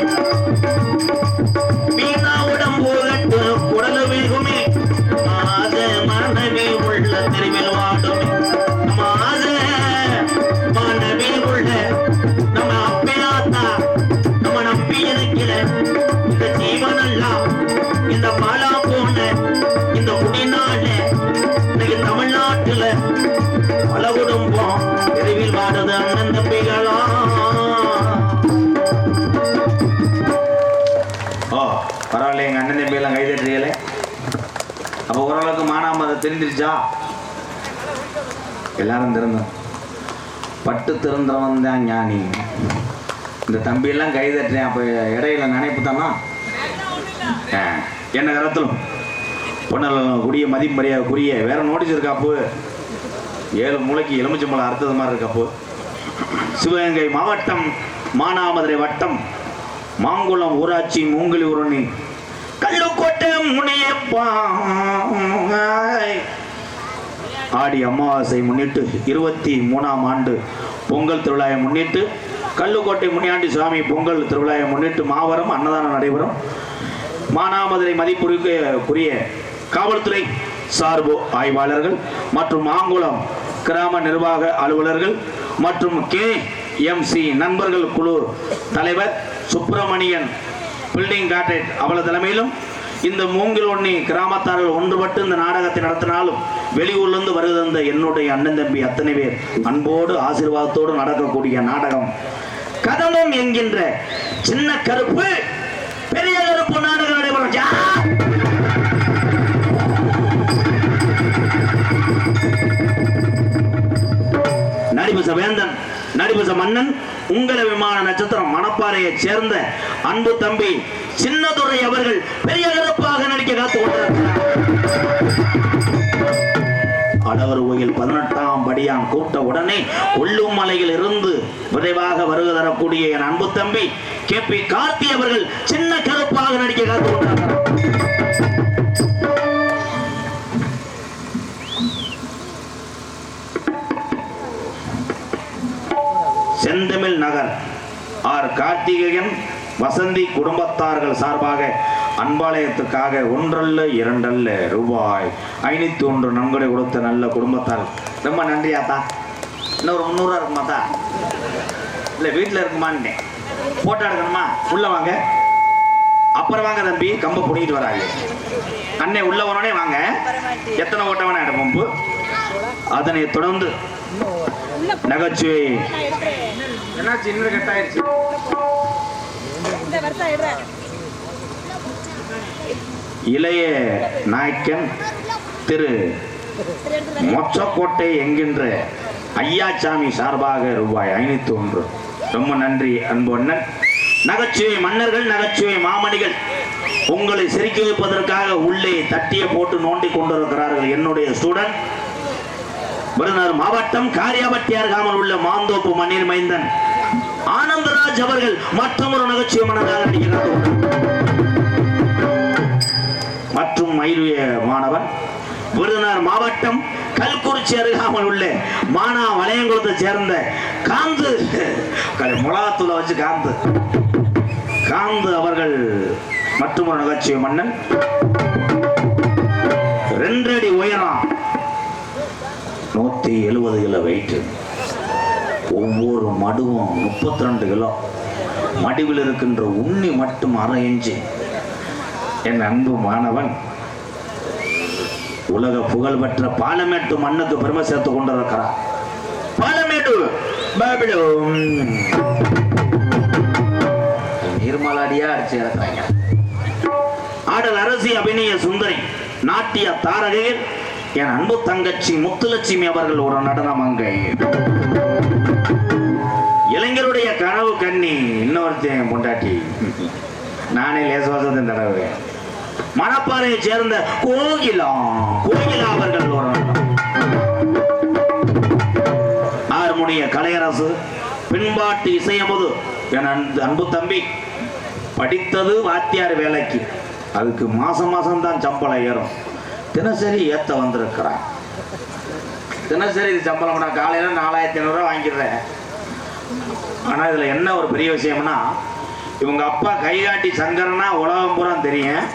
வீணா உடம்பு கட்டு குடலு வேகுமே, ஆச மனைவி உள்ள தெருவில் வாடுமே, நம்ம ஆச மனைவி உள்ள நம்ம அப்பையாத்தா நம்ம நம்பி இருக்கிற இந்த ஜீவனெல்லாம் இந்த பாலா போன இந்த குடிநாள இன்னைக்கு தமிழ்நாட்டுல பல குடும்பம் தெருவில் வாடுது அண்ணன் தம்பிகளா. ஓ பரவாயில்ல, எங்க அண்ணன் தம்பியெல்லாம் கைதட்டுறீங்களே. அப்ப ஓரளவுக்கு மானாமதை தெரிஞ்சிருச்சா? எல்லாரும் திறந்தோம். பட்டு திறந்தவன் தான் ஞானி. இந்த தம்பியெல்லாம் கைதட்டுறேன். அப்ப இடையில நினைப்பு தானா? என்ன கருத்திலும் பொண்ணெல்லாம் கூடிய மதிப்பறியாக்குரிய வேற நோட்டீஸ் இருக்காப்பு. 7 மூளைக்கு எலுமிச்சம்பழம் அறுத்தது மாதிரி இருக்காப்பு. சிவகங்கை மாவட்டம் மானாமதுரை வட்டம் மாங்குளம் ஊராட்சி மூங்கிலி உரணி கள்ளுக்கோட்டை முனியப்பா ஆடி அமாவாசை முன்னிட்டு 23ஆம் ஆண்டு பொங்கல் திருவிழாவை முன்னிட்டு கள்ளுக்கோட்டை முனியாண்டி சுவாமி பொங்கல் திருவிழாவை முன்னிட்டு மாபெரும் அன்னதானம் நடைபெறும். மானாமதுரை மதிப்புக்குரிய காவல்துறை சார்பு ஆய்வாளர்கள் மற்றும் மாங்குளம் கிராம நிர்வாக அலுவலர்கள் மற்றும் KMC நண்பர்கள் குழு தலைவர் சுப்பிரமணியன் பில்டிங் கார்டரேட் அவளது தலைமையிலும் இந்த மூங்கில் ஒண்ணி கிராமத்தார்கள் ஒன்றுபட்டு இந்த நாடகத்தை நடத்தினாலும் வெளியூர்லேருந்து வருகிற என்னுடைய அண்ணன் தம்பி அத்தனை பேர் அன்போடு ஆசீர்வாதத்தோடு நடக்கக்கூடிய நாடகம் கதமும் என்கின்ற சின்ன கருப்பு பெரிய கருப்பு நாடகம் நடைபெறும். நடிபச வேந்தன், நடிபச மன்னன், உங்கள விமான நட்சத்திரம் மணப்பாறையை சேர்ந்த அன்பு தம்பி சின்னதுரை அவர்கள் பெரிய கருப்பாக நடிக்க காத்துக் கொண்டிருக்கிறார். பதினோரு கோயில் 18ஆம் படியான் கூட்ட உடனே கொல்லும் மலையில் இருந்து விரைவாக வருகை தரக்கூடிய என் அன்பு தம்பி KP கார்த்தி அவர்கள் சின்ன கருப்பாக நடிக்க காத்து கொண்டிருக்கிறார். செந்தமிழ் நகர் ஆர் கார்த்திகேயன் வசந்தி குடும்பத்தார்கள் சார்பாக அன்பாலயத்துக்காக ஒன்றல்ல இரண்டல்ல ரூபாய் 501 நன்கொடை கொடுத்த நல்ல குடும்பத்தார். ரொம்ப நன்றி ஆத்தா. இன்னும் ஒரு 300 இருக்குமாத்தா? இல்லை வீட்டில் இருக்குமான்னு போட்டோ எடுக்கணுமா? உள்ள வாங்க, அப்புறம் வாங்க தம்பி, கம்ப புடிக்கிட்டு வராங்க. அண்ணே உள்ள வரனே வாங்க. எத்தனை ஓட்ட வேணா இடம் பம்பு. அதனை தொடர்ந்து நகைச்சுவை என்னாச்சு? இன்னும் கட் ஆயிடுச்சு. இளைய நாயக்கன் திரு மொச்சக்கோட்டை என்கின்ற ஐயாச்சாமி சார்பாக ரூபாய் 501. ரொம்ப நன்றி அன்பு அண்ணன். நகைச்சுவை மன்னர்கள், நகைச்சுவை மாமணிகள் உங்களை சிரிக்க வைப்பதற்காக உள்ளே தட்டிய போட்டு நோண்டி கொண்டிருக்கிறார்கள். என்னுடைய ஸ்டூடெண்ட் விருதுநகர் மாவட்டம் காரியாபட்டி அருகாமல் உள்ள மாந்தோப்பு மண்ணீர் மைந்தன் ஆனந்தராஜ் அவர்கள் மற்றொரு நகைச்சுவை மன்னராக நடிக்கிறார். மற்றும் மயிலுய மாணவன் விருதுநகர் மாவட்டம் கல்குறிச்சி அருகாமல் உள்ள மானா வளையங்குளத்தை சேர்ந்த காந்து, முலாத்தூளை வச்சு காந்து அவர்கள் மற்றும் ஒரு நகைச்சுவை மன்னன். 2 அடி உயரம், 170 கிலோ வெயிட், ஒவ்வொரு மடுவும் 32 கிலோ. மடிவில் இருக்கின்ற உண்ணி மட்டும் 1/2 இன்ச்சு. என் அன்பு மாணவன் உலக புகழ்பெற்ற பாலமேட்டு மண்ணுக்கு பெருமை சேர்த்து கொண்டிருக்கிறார். பாலமேட்டு நீர்மலாடியா அடிச்சு இறக்குறாங்க. ஆடல் அரசி அபிநய சுந்தரி நாட்டிய தாரகையில் என் அன்பு தங்கச்சி முத்துலட்சுமி அவர்கள் ஒரு நடனம் அங்கை. இளைஞருடைய கனவு கண்ணி இன்னொருத்தையும் பொண்டாட்டி. நானே லேசுவாசத்தின் தடவை மணப்பாறையை சேர்ந்த கோகிலா அவர்கள் ஒரு ஹார்மோனிய கலையரசு பின்பாட்டு இசையமுது என் அன்பு தம்பி. படித்தது வாத்தியார் வேலைக்கு, அதுக்கு மாசம் தான் சம்பளம் ஏறும். தினசரி ஏத்த வந்திருக்கிறான். தினசரி இது சம்பளம் நான் காலையில் 4500 வாங்கிடுறேன். ஆனால் இதில் என்ன ஒரு பெரிய விஷயம்னா, இவங்க அப்பா கைகாட்டி சங்கரனா உலகம் பூரா தெரியும்.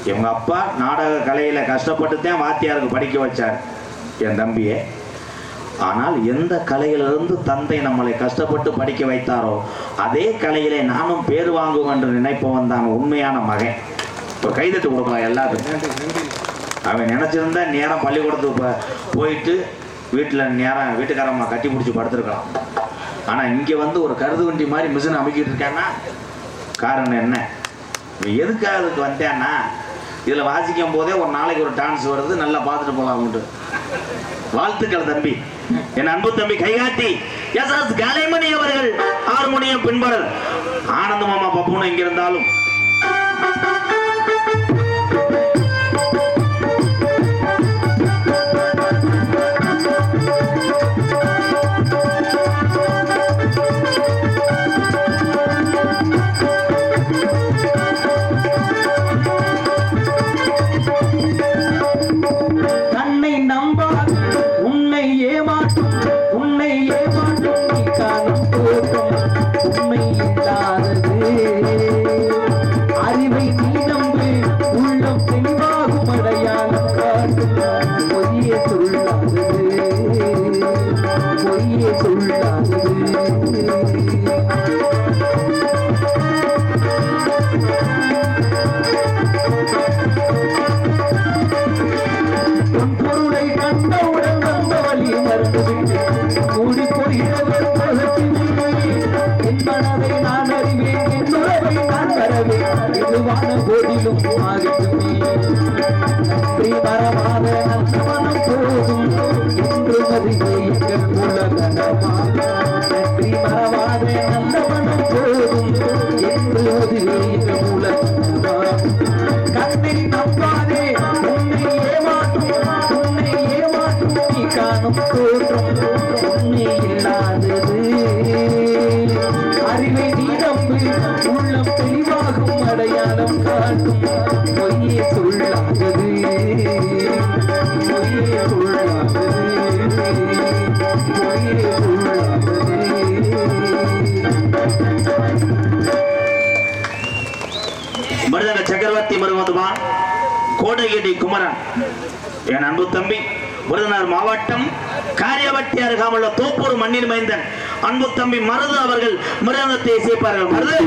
இவங்க அப்பா நாடக கலையில் கஷ்டப்பட்டு தான் வாத்தியாருக்கு படிக்க வச்சார் என் தம்பியை. ஆனால் எந்த கலையிலிருந்து தந்தை நம்மளை கஷ்டப்பட்டு படிக்க வைத்தாரோ அதே கலையிலே நானும் பேர் வாங்குவோம் என்று நினைப்பவன் தான் உண்மையான மகன். இப்போ கைதட்டு கொடுக்கலாம் எல்லாத்துக்கும். அவன் நினச்சிருந்தா நேரம் பள்ளிக்கூடத்துக்கு போயிட்டு வீட்டுக்காரம்மா கட்டி பிடிச்சி படுத்துருக்கலாம். ஆனால் இங்கே வந்து ஒரு கருது வண்டி மாதிரி மிஷின் அமைக்கிட்டு இருக்கான்னா காரணம் என்ன? எதுக்காக அதுக்கு வந்தேன்னா, இதில் வாசிக்கும் போதே ஒரு நாளைக்கு ஒரு டான்ஸ் வருது, நல்லா பார்த்துட்டு போகலாம். வாழ்த்துக்கள் தம்பி. என் அன்பு தம்பி கைகாட்டி SS கலைமணி அவர்கள் ஹார்மோனியம் பின்பறல். ஆனந்த மாமா பப்புன்னு எங்க இருந்தாலும் கண்ணை நம்பாதே, உன்னை ஏமாற்றும் உள்ளம் காட்டும் பொய்யே சொல்லாதது பொய்யே சொல்லாதது பொய்யே சொல்லாதது. மருதக சக்கரவர்த்தி மருமதுமான் கோடகிரி குமரன் என் அன்பு தம்பி விருதுநகர் மாவட்டம் காரியவட்டி அருகாமுள்ள தோப்பூர் மண்ணில் மைந்தன் அன்பு தம்பி மருது அவர்கள் மிருதங்கத்தை இசைப்பார்கள். மருது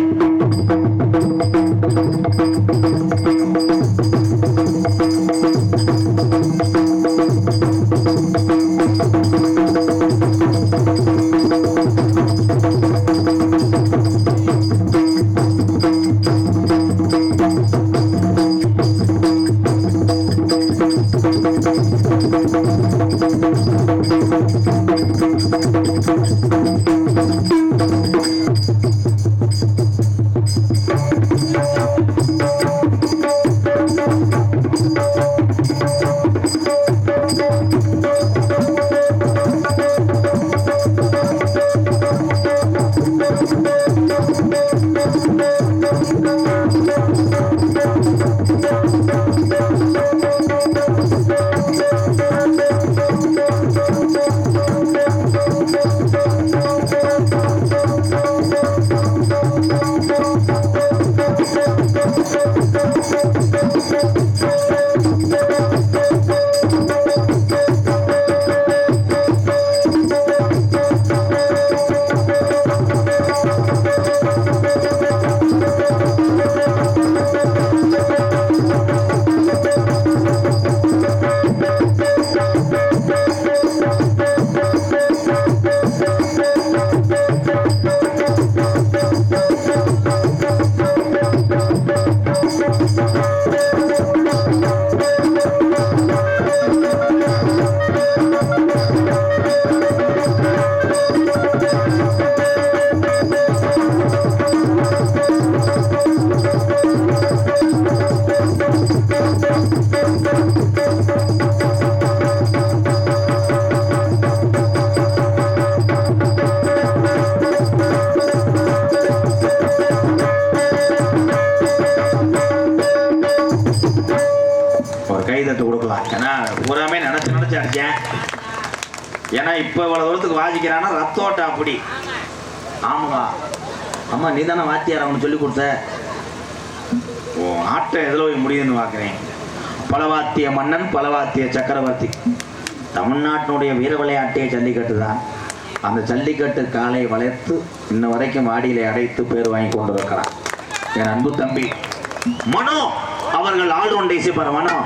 கைதட்டு கொடுக்கலாம். ஏன்னா பூராமே நினைச்சு அடிச்சேன். ஏன்னா இப்போ இவ்வளோ தூரத்துக்கு வாசிக்கிறான்னா ரத்தோட்டம் அப்படி. ஆமாவா அம்மா நீ தானே வாத்தியார் அவனுக்கு சொல்லி கொடுத்த. ஓ ஆட்டம் எதில் போய் முடியுதுன்னு பார்க்குறேன். பலவாத்திய மன்னன் பலவாத்திய சக்கரவர்த்தி. தமிழ்நாட்டினுடைய வீர விளையாட்டே ஜல்லிக்கட்டு தான். அந்த ஜல்லிக்கட்டு காலை வளர்த்து இன்ன வரைக்கும் வாடியிலே அடைத்து பேர் வாங்கி கொண்டு இருக்கிறான் என் அன்பு தம்பி மனோ அவர்கள் ஆல்ரவுண்ட் இசைப்பார். மனோ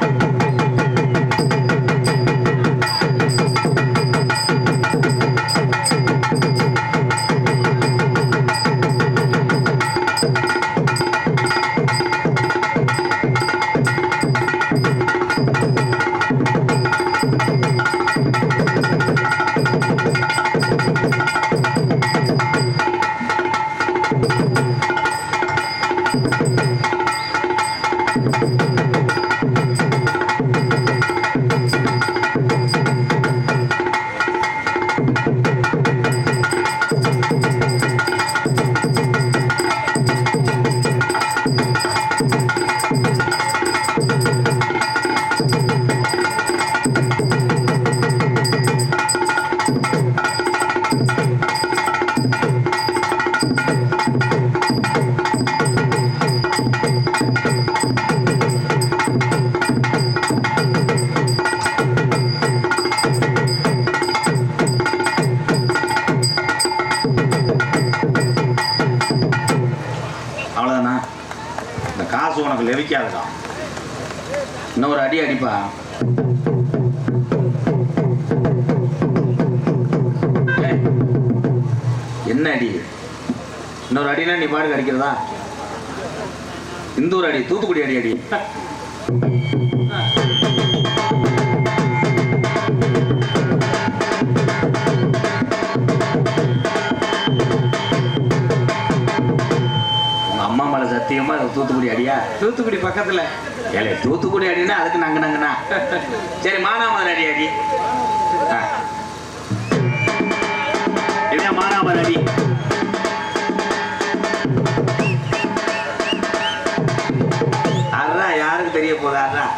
உனக்கு லெவிக்காதுடா. இன்னொரு அடி அடிப்பா. என்ன அடி? இன்னொரு அடினா நீ பாடு அடிக்கிறதா? இந்தூர் அடி, தூத்துக்குடி அடி அடி. அம்மா மேல சத்தியமா தூத்துக்குடி அடியா? தூத்துக்குடி பக்கத்துல. ஏலே தூத்துக்குடி அடினா அதுக்கு நாங்கண்ணா. சரி மானாமதுரை அடி அடி. இதான் மானாமதுரை அடி. போகுது அதான்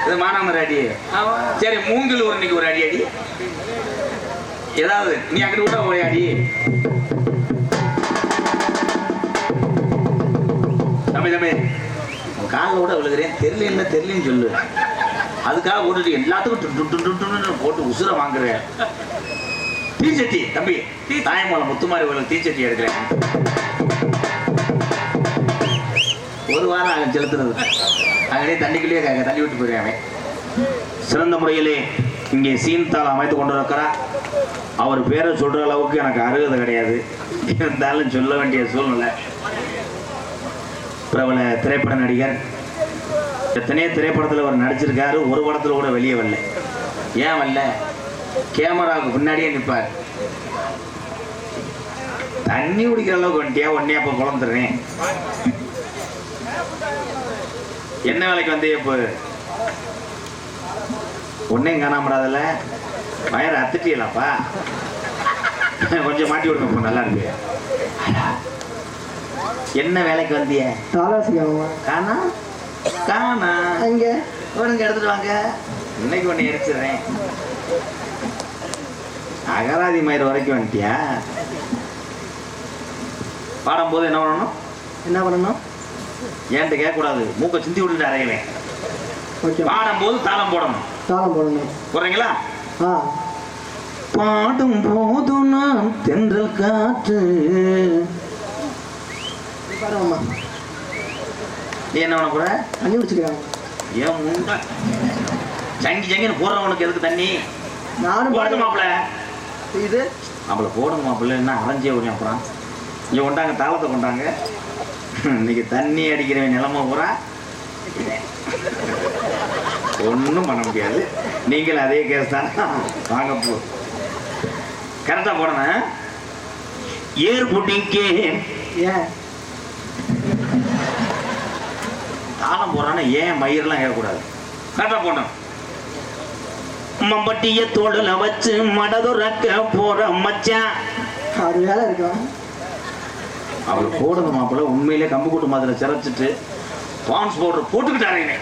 இது மானாமர அடி. சரி மூங்கில் ஒரு இன்னைக்கு ஒரு அடி அடி ஏதாவது நீ அங்கிட்டு கூட ஒரு அடி. தம்பி தம்பி காலில் கூட விழுகிறேன் தெரியலன்னு சொல்லு. அதுக்காக போட்டுட்டு எல்லாத்துக்கும் போட்டு உசுர வாங்குறேன். தீச்சட்டி தம்பி தாயமூலம் முத்துமாரி கோயிலுக்கு தீச்சட்டி எடுக்கிறேன். ஒரு வாரம் ஆகும் செலுத்துறது. அங்கே தண்ணிக்குள்ளேயே தள்ளி விட்டு போயிருக்காங்க. சிறந்த முறையிலே இங்கே சீன்தால் அமைத்து கொண்டு இருக்கிறார். அவர் பேரை சொல்ற அளவுக்கு எனக்கு அருகதை கிடையாது, இருந்தாலும் சொல்ல வேண்டிய சூழ்நிலை. பிரபல திரைப்பட நடிகர், எத்தனையோ திரைப்படத்தில் அவர் நடிச்சிருக்காரு. ஒரு படத்தில் கூட வெளியே வரல. ஏன் வரல? கேமராவுக்கு பின்னாடியே நிற்பார். தண்ணி குடிக்கிற அளவுக்கு வந்துட்டியா ஒன்னே அப்போ குழந்துடுறேன். என்ன வேலைக்கு வந்தே இப்போ ஒன்னையும் காணாமடாதில்ல வயரை அத்துட்டியலாப்பா. கொஞ்சம் மாட்டி விடுங்க நல்லா இருக்கு. என்ன வேலைக்கு வந்திய? காணா காணா இங்க ஒருங்க எடுத்துட்டு வாங்க. இன்னைக்கு ஒன்று எரிச்சிடுறேன். அகராதி மயிர் வரைக்கும் வந்துட்டியா? பாடும்போது என்ன பண்ணணும் ஏன்ட்டு கேட்கக்கூடாது. மூக்கை சிந்தி விட்டுட்டு அறையவேன். பாடும்போது தாளம் போடணும். போடுறீங்களா? பாடும் போது நான் தென்றல் காற்று. நீ என்ன பண்ண கூட தண்ணி குடிச்சுக்கிறாங்க. ஏன் முண்டா சங்கின்னு போடுறவனுக்கு எதுக்கு தண்ணி? நானும் போடுங்க மாப்பிள்ள. இது நம்மள போடுங்க மாப்பிள்ள. என்ன அரைஞ்சே விடுங்க. அப்புறம் இங்கே கொண்டாங்க தாளத்தை கொண்டாங்க. இன்னைக்கு தண்ணி அடிக்கிறவன் நிலைமை பூரா ஒன்றும் பண்ண முடியாது. நீங்கள் அதே கேஸ் தானே. வாங்க போ கரெக்டாக போடணும். ஏர் புட்டிங்கே ஏன் தாளம் போடுறான்னா ஏன் மயிரெல்லாம் கேட்கக்கூடாது. கரெக்டாக போடணும். மம்பட்டிய தோடுல வச்சு மடதுறக்க போற மச்சான். அது வேலை இருக்கும். அவள் போடுங்க மாப்பிள்ள. உண்மையிலே கம்பு கூட்டு மாதிரி சிரைச்சிட்டு பான்ஸ் பவுடர் போட்டுக்கிட்டாருங்க.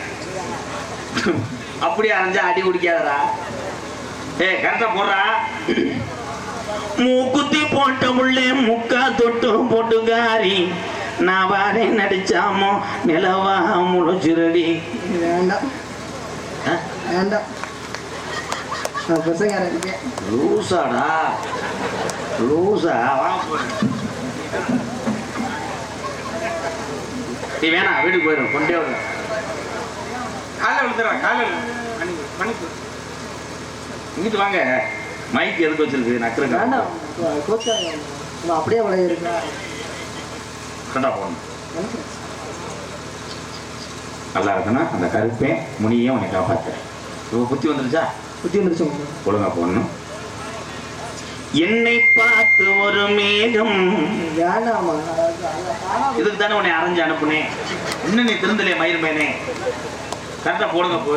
அப்படியே அரைஞ்சா அடி குடிக்காதரா. கரெக்டா போடுறா. மூக்குத்தி போட்ட முள்ளே முக்கா தொட்டு போட்டுக்காரி நான் வாரே நடிச்சாமோ நிலவா முளைச்சிரடி. வேண்டாம் வேண்டாம். லூசாடா லூசா. நீ வேணா வீட்டுக்கு போயிடும். கொண்டே விட காலை விழுத்துறா. காலை மணிக்கு இங்கிட்டு வாங்க. மைக் எதுக்கு வச்சிருக்கு? நக்கருக்கு அப்படியே விளைய இருக்கா. கண்டா போகணும். நல்லா இருக்குன்னா அந்த கருப்பே முனியும் உன்னை காப்பாற்றுறேன். இப்போ புத்தி வந்துருச்சா? புத்தி வந்துருச்சு. ஒழுங்கா போடணும். என்னை பார்த்து ஒரு மேகம். இதுக்கு தானே உன்னை அரைஞ்சு அனுப்புனேன். இன்னும் நீ திருந்தலையே மயிர்மேனே. கரெக்டா போடுங்க. போ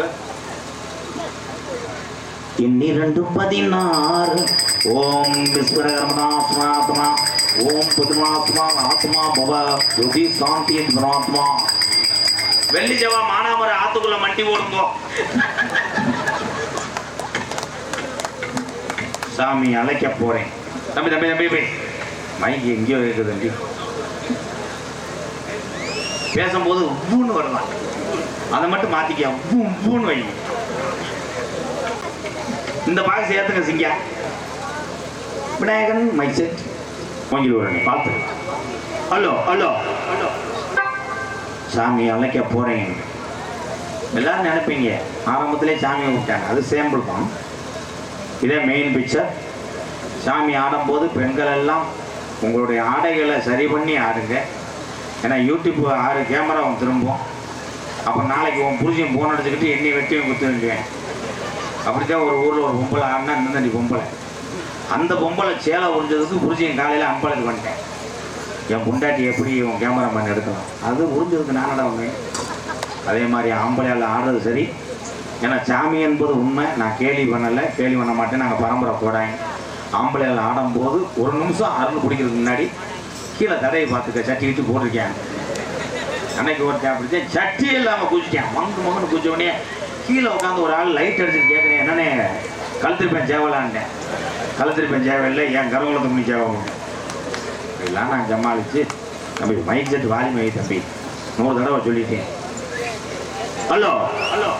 2:16 ஓம் விஸ்வரகரமணாத்மா ஓம் புதுமாத்மா ஆத்மா பவ யோகி சாந்தி பரமாத்மா. வெள்ளி ஜவா மானாமர ஆத்துக்குள்ள மண்டி ஓடுங்கோ. சாமி அழைக்க போறேன். தம்பி தம்பி தம்பி மைக்கு எங்கேயோ இருக்குது தம்பி. பேசும்போது உப்புன்னு வரலாம். அதை மட்டும் மாத்திக்க. உப்புன்னு வை. இந்த பாக்ஸ் ஏத்துங்க. சிங்கா விநாயகன் மைக் செட் கொஞ்சம் விடுங்க. பார்த்து ஹலோ ஹலோ ஹலோ சாமி அழைக்க போறேன். எல்லாரும் நினைப்பீங்க ஆரம்பத்திலே சாமியை விட்டாங்க. அது சேம்பிள் தான். இதே மெயின் பிக்சர். சாமி ஆடும்போது பெண்கள் எல்லாம் உங்களுடைய ஆடைகளை சரி பண்ணி ஆடுங்க. ஏன்னா யூடியூப் 6 கேமரா திரும்பும். அப்போ நாளைக்கு உன் புருஷன் போன் அடிச்சுக்கிட்டு என்னை வெட்டியும் குத்து வேண்டுவேன். அப்படித்தான் ஒரு ஊரில் ஒரு பொம்பளை ஆடினா இன்னும் பொம்பளை. அந்த பொம்பளை சேலை உறிஞ்சதுக்கு புருஷன் காலையில் அம்பளத்துக்கு வந்துட்டேன். என் புண்டாட்டி எப்படி உன் கேமராமேன் எடுக்கலாம்? அது உறிஞ்சதுக்கு நானடா ஒன்று. அதே மாதிரி ஆம்பளையால் ஆடுறது சரி. ஏன்னா சாமி என்பது உண்மை. நான் கேலி பண்ணலை, கேலி பண்ண மாட்டேன். நாங்கள் பரம்பரை போடாங்க. ஆம்பளையால் ஆடும்போது ஒரு நிமிஷம் அருள் குடிக்கிறதுக்கு முன்னாடி கீழே தடையை பார்த்துக்க சட்டி விட்டு போட்டிருக்கேன். அன்னைக்கு ஒருத்தன் அப்படித்தான் சட்டி இல்லாமல் குதிச்சிட்டேன். மங்குன்னு குதிச்ச உடனே கீழே உட்காந்து ஒரு ஆள் லைட் அடிச்சுட்டு கேட்குறேன், என்னன்னே கழுத்திருப்பேன் சேவலான்ட்டேன். கழுத்திருப்பேன் சேவையில் என் கருவலத்து முடி சேவை இதெல்லாம் நான் சமாளித்து தம்பி மைக் செட்டு வாலி மை தம்பி 100 தடவை சொல்லிட்டேன். ஹலோ ஹலோ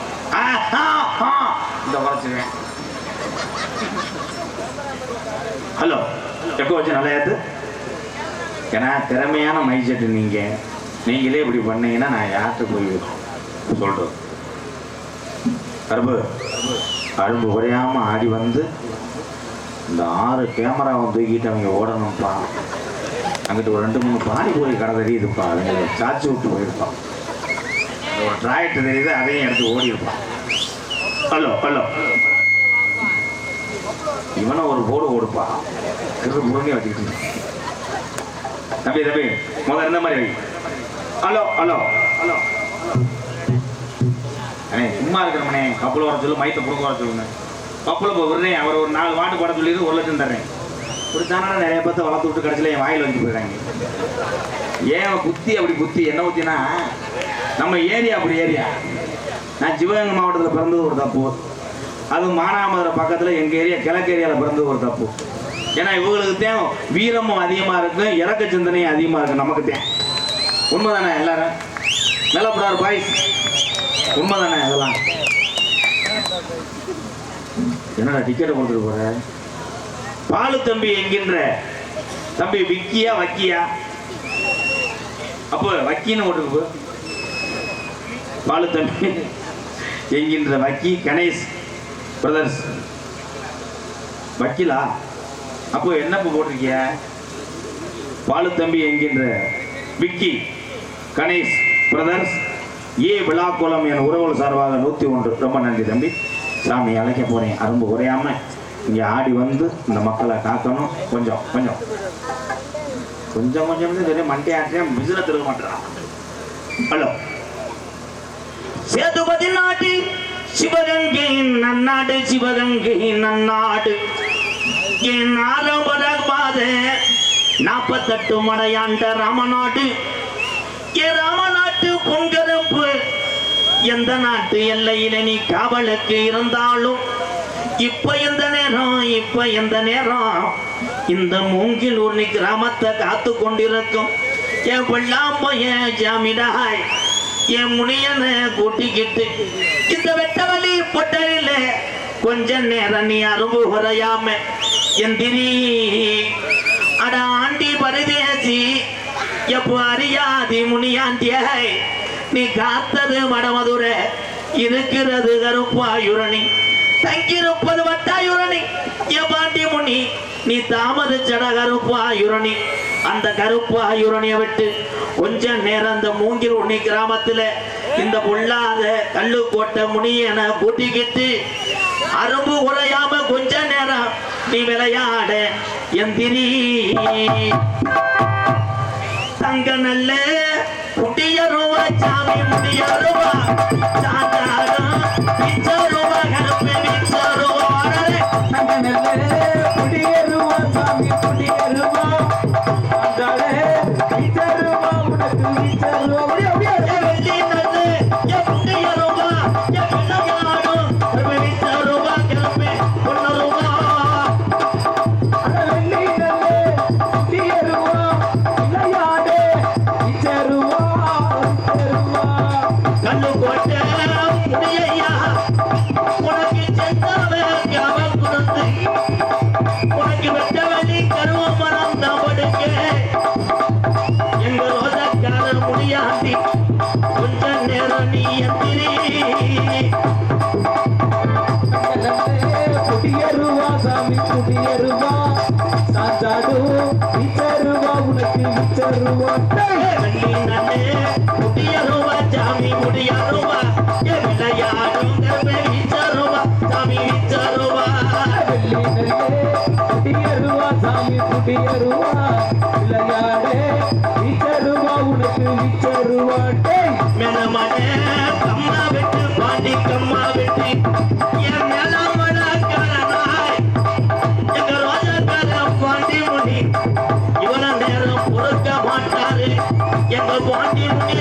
இந்த குறைச்சிருவேன். ஹலோ எப்போ வச்சு நல்லா ஏற்று. ஏன்னா திறமையான மைக் செட்டு நீங்களே இப்படி பண்ணீங்கன்னா நான் யார்கிட்ட போய் சொல்கிறேன். அரும்பு குறையாமல் ஆடி வந்து இந்த 6 கேமராவை தூக்கிட்டு அவங்க ஓடணும்ப்பா. அங்கிட்டு ஒரு 2-3 பாடி போய் கடை தெரியுதுப்பா. அவங்க சாச்சி விட்டு போயிருப்பான். ஒரு டிராக்டர் தெரியுது, அதையும் எடுத்து ஓடி இருப்பான். ஹலோ ஹலோ இவனை ஒரு போர்டு ஓடுப்பா முருங்கை வச்சுக்கிட்டு. தம்பி முதல்ல இந்த மாதிரி வை. ஹலோ ஹலோ ஹலோ அண்ணே சும்மா இருக்கிறவனே கப்பல் வர சொல்லு, மைத்தை புடுக்க வர சொல்லுங்க. கப்பலில் போய் விடுறேன். அவர் ஒரு 4 வாட்டு போட சொல்லிடு, 1 லட்சம் தர்றேன். ஒரு தானே நிறைய பேர்த்த வளர்த்து விட்டு கடைசியில் என் வாயில் வச்சு போயிடுறாங்க. ஏன் புத்தி அப்படி புத்தி என்ன ஊற்றினா நம்ம ஏரியா அப்படி ஏரியா. நான் சிவகங்கை மாவட்டத்தில் பிறந்தது ஒரு தப்பு. அதுவும் மானாமதுரை பக்கத்தில் எங்கள் ஏரியா கிழக்கு ஏரியாவில் பிறந்தது ஒரு தப்பு. ஏன்னா இவங்களுக்கு தான் வீரமும் அதிகமாக இருக்கும், இறக்க சிந்தனையும் அதிகமாக இருக்கும். நமக்கு தான் உண்மைதானே எல்லாரும் மேலப்படார் பாய் உண்மைதானே அதெல்லாம். என்னடா டிக்கெட்டை கொடுத்துட்டு போற? பாலு தம்பி என்கின்ற தம்பி விக்கியா வக்கியா? அப்போ வக்கின்னு ஓட்டுக்கு பாலு தம்பி என்கின்ற வக்கி கணேஷ் பிரதர்ஸ் வக்கீலா? அப்போ என்னப்போ போட்டிருக்கிய? பாலு தம்பி என்கின்ற விக்கி கணேஷ் பிரதர்ஸ் விழாக்குளம் என் உறவுகள் சார்பாக 101. ரொம்ப நன்றி தம்பி. சாமி அழைக்க போறேன். அரும்பு குறையாம இங்கே ஆடி வந்து இந்த மக்களை காக்கணும். கொஞ்சம் கொஞ்சம் கொஞ்சம் கொஞ்சம் சரி மண்டே ஆட்டேன் விசில திருக மாட்டேறான். ஹலோ சேதுபதி நாட்டு சிவகங்கை நன்னாடு, சிவகங்கை நன்னாடு என் ஆரம்பரபாத 48 மடையாண்ட ராமநாடு. என் ராமநாட்டு பொன்கருப்பு எந்த நாட்டு எல்லையில நீ காவலுக்கு இருந்தாலும் இப்ப எந்த நேரம் இந்த மூங்கிலூர் நீ கிராமத்தை காத்து கொண்டிருக்கும் என் வெள்ளாம்பைய ஜாமிடாய் என் முனியனை கூட்டிக்கிட்டு இந்த வெட்டவலி பொட்டலில கொஞ்ச நேரம் நீ அரும்பு குறையாம எந்திரி. அட ஆண்டி பரதேசி எப்போ அறியாதி முனியாண்டியாய் நீ காத்தது வடமதுரை, இருக்கிறது கருப்பாயுரணி, தங்கியிருப்பது வட்டாயுரணி. என் பாண்டி முனி நீ தாமதிச்சட கருப்பாயுரணி. அந்த கருப்பாயுரணியை விட்டு கொஞ்ச நேரம் அந்த மூங்கில் உண்ணி கிராமத்துல இந்த பொல்லாத கல்லு கோட்டை முனியன கூட்டிக்கிட்டு அரும்பு உரையாம கொஞ்ச நேரம் நீ விளையாட எந்திரி. தங்க நல்ல குட்டியருவா சாமி முடியருவா சாந்தாரம் பிச்சருவா கருப்பை பிச்சருவா தங்க நல்ல குடியருவா சாமி குடியருவா அந்தாளே பிச்சருவா உனக்கு பிச்சருவா அப்படியே வெள்ளி நல்ல என் குட்டியருவா என் பிள்ளையாடும் கருப்பை பிச்சருவா கருப்பை பொன்னருவா வெள்ளி நல்ல குடியருவா விளையாடே பிச்சருவா பிச்சருவா கண்ணு கோட்டை முடியா உனக்கு செத்தவன் அவன் கொடுத்து உனக்கு வெட்டவழி கருவ மரம் தான் படுக்க எங்க ரோதக்கார முடியாண்டி கொஞ்ச நேரம் நீ எந்திரி. குடியருவா சாமி குடியருவா சாந்தாடு பிச்சருவா உனக்கு பிச்சருவா வெள்ளி நன்னே குட்டியருவா சாமி முடியருவா என் விளையாடும் கருப்பை வீச்சருவா சாமி வீச்சருவா. வெள்ளி நல்லே குடியருவா சாமி குடியருவா விளையாடே பிச்சருவா உனக்கு பிச்சருவா மேலமனே கம்மா விட்டு பாண்டி கம்மா விட்டு என் மேலமனக்காரனாய் எங்க ரோஜக்கார பாண்டி முனி இவன நேரம் பொறுக்க மாட்டாரு எங்க பாண்டி முனி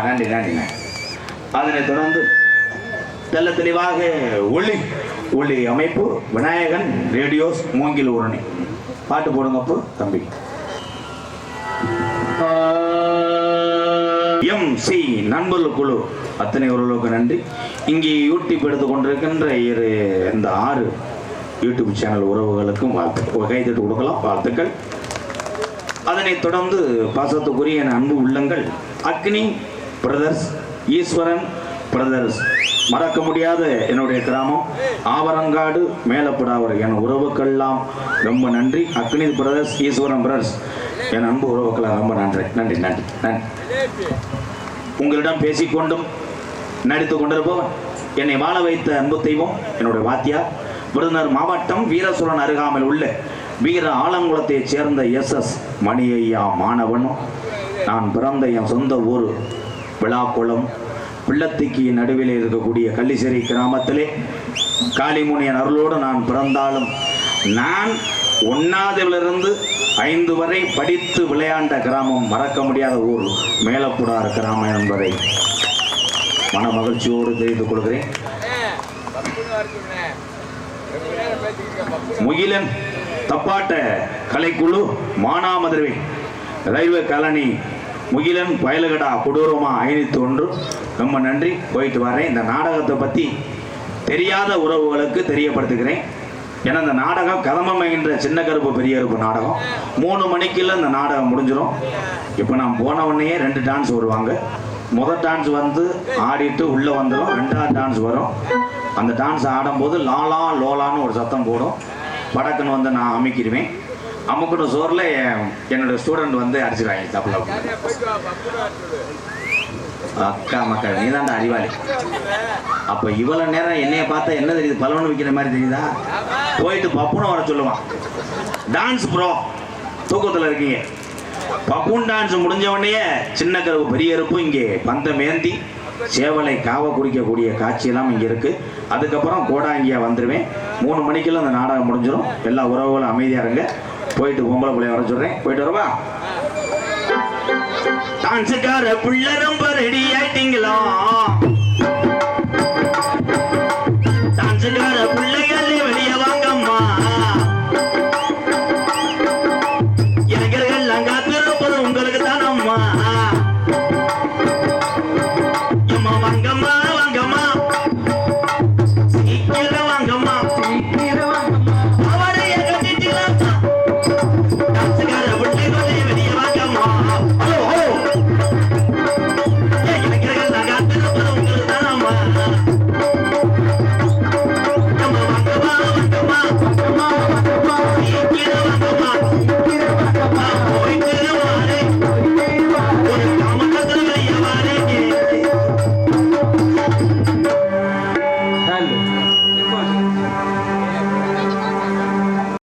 நன்றி நன்றி. அதனைத் தொடர்ந்து தெல்ல தெளிவாக ஒளி அமைப்பு விநாயகன் ரேடியோஸ் மூங்கில் ஊரணி. பாட்டு போடுங்கப்போ தம்பி. MC நண்பர்கள் குழு அத்தனை உறவுகளுக்கு நன்றி. இங்கே யூடியூப் எடுத்து கொண்டிருக்கின்ற இந்த 6 யூடியூப் சேனல் உறவுகளுக்கும் கைத்தட்டு கொடுக்கலாம், வாழ்த்துக்கள். அதனைத் தொடர்ந்து பாசத்துக்குரிய என் அன்பு உள்ளங்கள் அக்னி பிரதர்ஸ், ஈஸ்வரன் பிரதர்ஸ், மறக்க முடியாத என்னுடைய கிராமம் ஆவரங்காடு மேலப்படாவர் என் உறவுக்கெல்லாம் ரொம்ப நன்றி. அக்னி பிரதர்ஸ், ஈஸ்வரன் பிரதர்ஸ் என் அன்பு உறவுக்கெல்லாம் ரொம்ப நன்றி நன்றி நன்றி நன்றி. உங்களிடம் பேசிக்கொண்டும் நடித்து கொண்டிருப்பவன் என்னை வாழ வைத்த அன்பு தெய்வம் என்னுடைய வாத்தியார், விருதுநகர் மாவட்டம் வீரசூரன் அருகாமையில் உள்ள வீர ஆலங்குளத்தைச் சேர்ந்த SS மணியையா மாணவனும். நான் பிறந்த என் சொந்த ஊர் விழாக்குளம் பிள்ளத்திக்கு நடுவில் இருக்கக்கூடிய கள்ளிசேரி கிராமத்திலே காளிமுனியன் அருளோடு நான் பிறந்தாலும் நான் 1ஆவதிலிருந்து 5 வரை படித்து விளையாண்ட கிராமம், மறக்க முடியாத ஊர் மேலப்புடார் கிராமம் என்பதை மன மகிழ்ச்சியோடு தெரிந்து கொள்கிறேன். முகிலன் தப்பாட்ட கலைக்குழு மானாமதுரை ரயில்வே காலனி முகிலன் பயலுகடா கொடூரமா 501. ரொம்ப நன்றி, போயிட்டு வரேன். இந்த நாடகத்தை பற்றி தெரியாத உறவுகளுக்கு தெரியப்படுத்துகிறேன். ஏன்னா இந்த நாடகம் கதமமைகின்ற சின்ன கருப்பு பெரிய கருப்பு நாடகம் 3 மணிக்குள்ள இந்த நாடகம் முடிஞ்சிடும். இப்போ நான் போன உடனே 2 டான்ஸ் வருவாங்க. முதல் டான்ஸ் வந்து ஆடிட்டு உள்ளே வந்துடும், ரெண்டாவது டான்ஸ் வரும். அந்த டான்ஸ் ஆடும்போது லாலா லோலான்னு ஒரு சத்தம் போடும். படக்குன்னு வந்து நான் அமைக்கிடுவேன். அமுக்குற சோறில் என்னோட ஸ்டூடெண்ட் வந்து அடிச்சிடுவாங்க தப்பில். அக்கா மக்கள் நீ தான்டா அறிவாளி. அப்போ இவ்வளோ நேரம் என்னைய பார்த்தா என்ன தெரியுது, பலவனு விற்கிற மாதிரி தெரியுதா? போயிட்டு பப்புனை வர சொல்லுவான். டான்ஸ் ப்ரோ தூக்கத்தில் இருக்கீங்க. பப்புன் டான்ஸ் முடிஞ்ச உடனே சின்ன கருவு பெரிய கருப்பு இங்கே பந்தம் ஏந்தி சேவலை காவ குடிக்கக்கூடிய காட்சியெல்லாம் இங்கே இருக்குது. அதுக்கப்புறம் கோடாங்கியா வந்துடுவேன். 3 மணிக்கெல்லாம் அந்த நாடகம் முடிஞ்சிடும். எல்லா உறவுகளும் அமைதியாக இருங்க. போயிட்டு பொம்பளை பிள்ளைய வர சொல்கிறேன். போயிட்டு வரவா? டான்ஸுக்கார பிள்ளை ரொம்ப ரெடி ஆயிட்டீங்களா?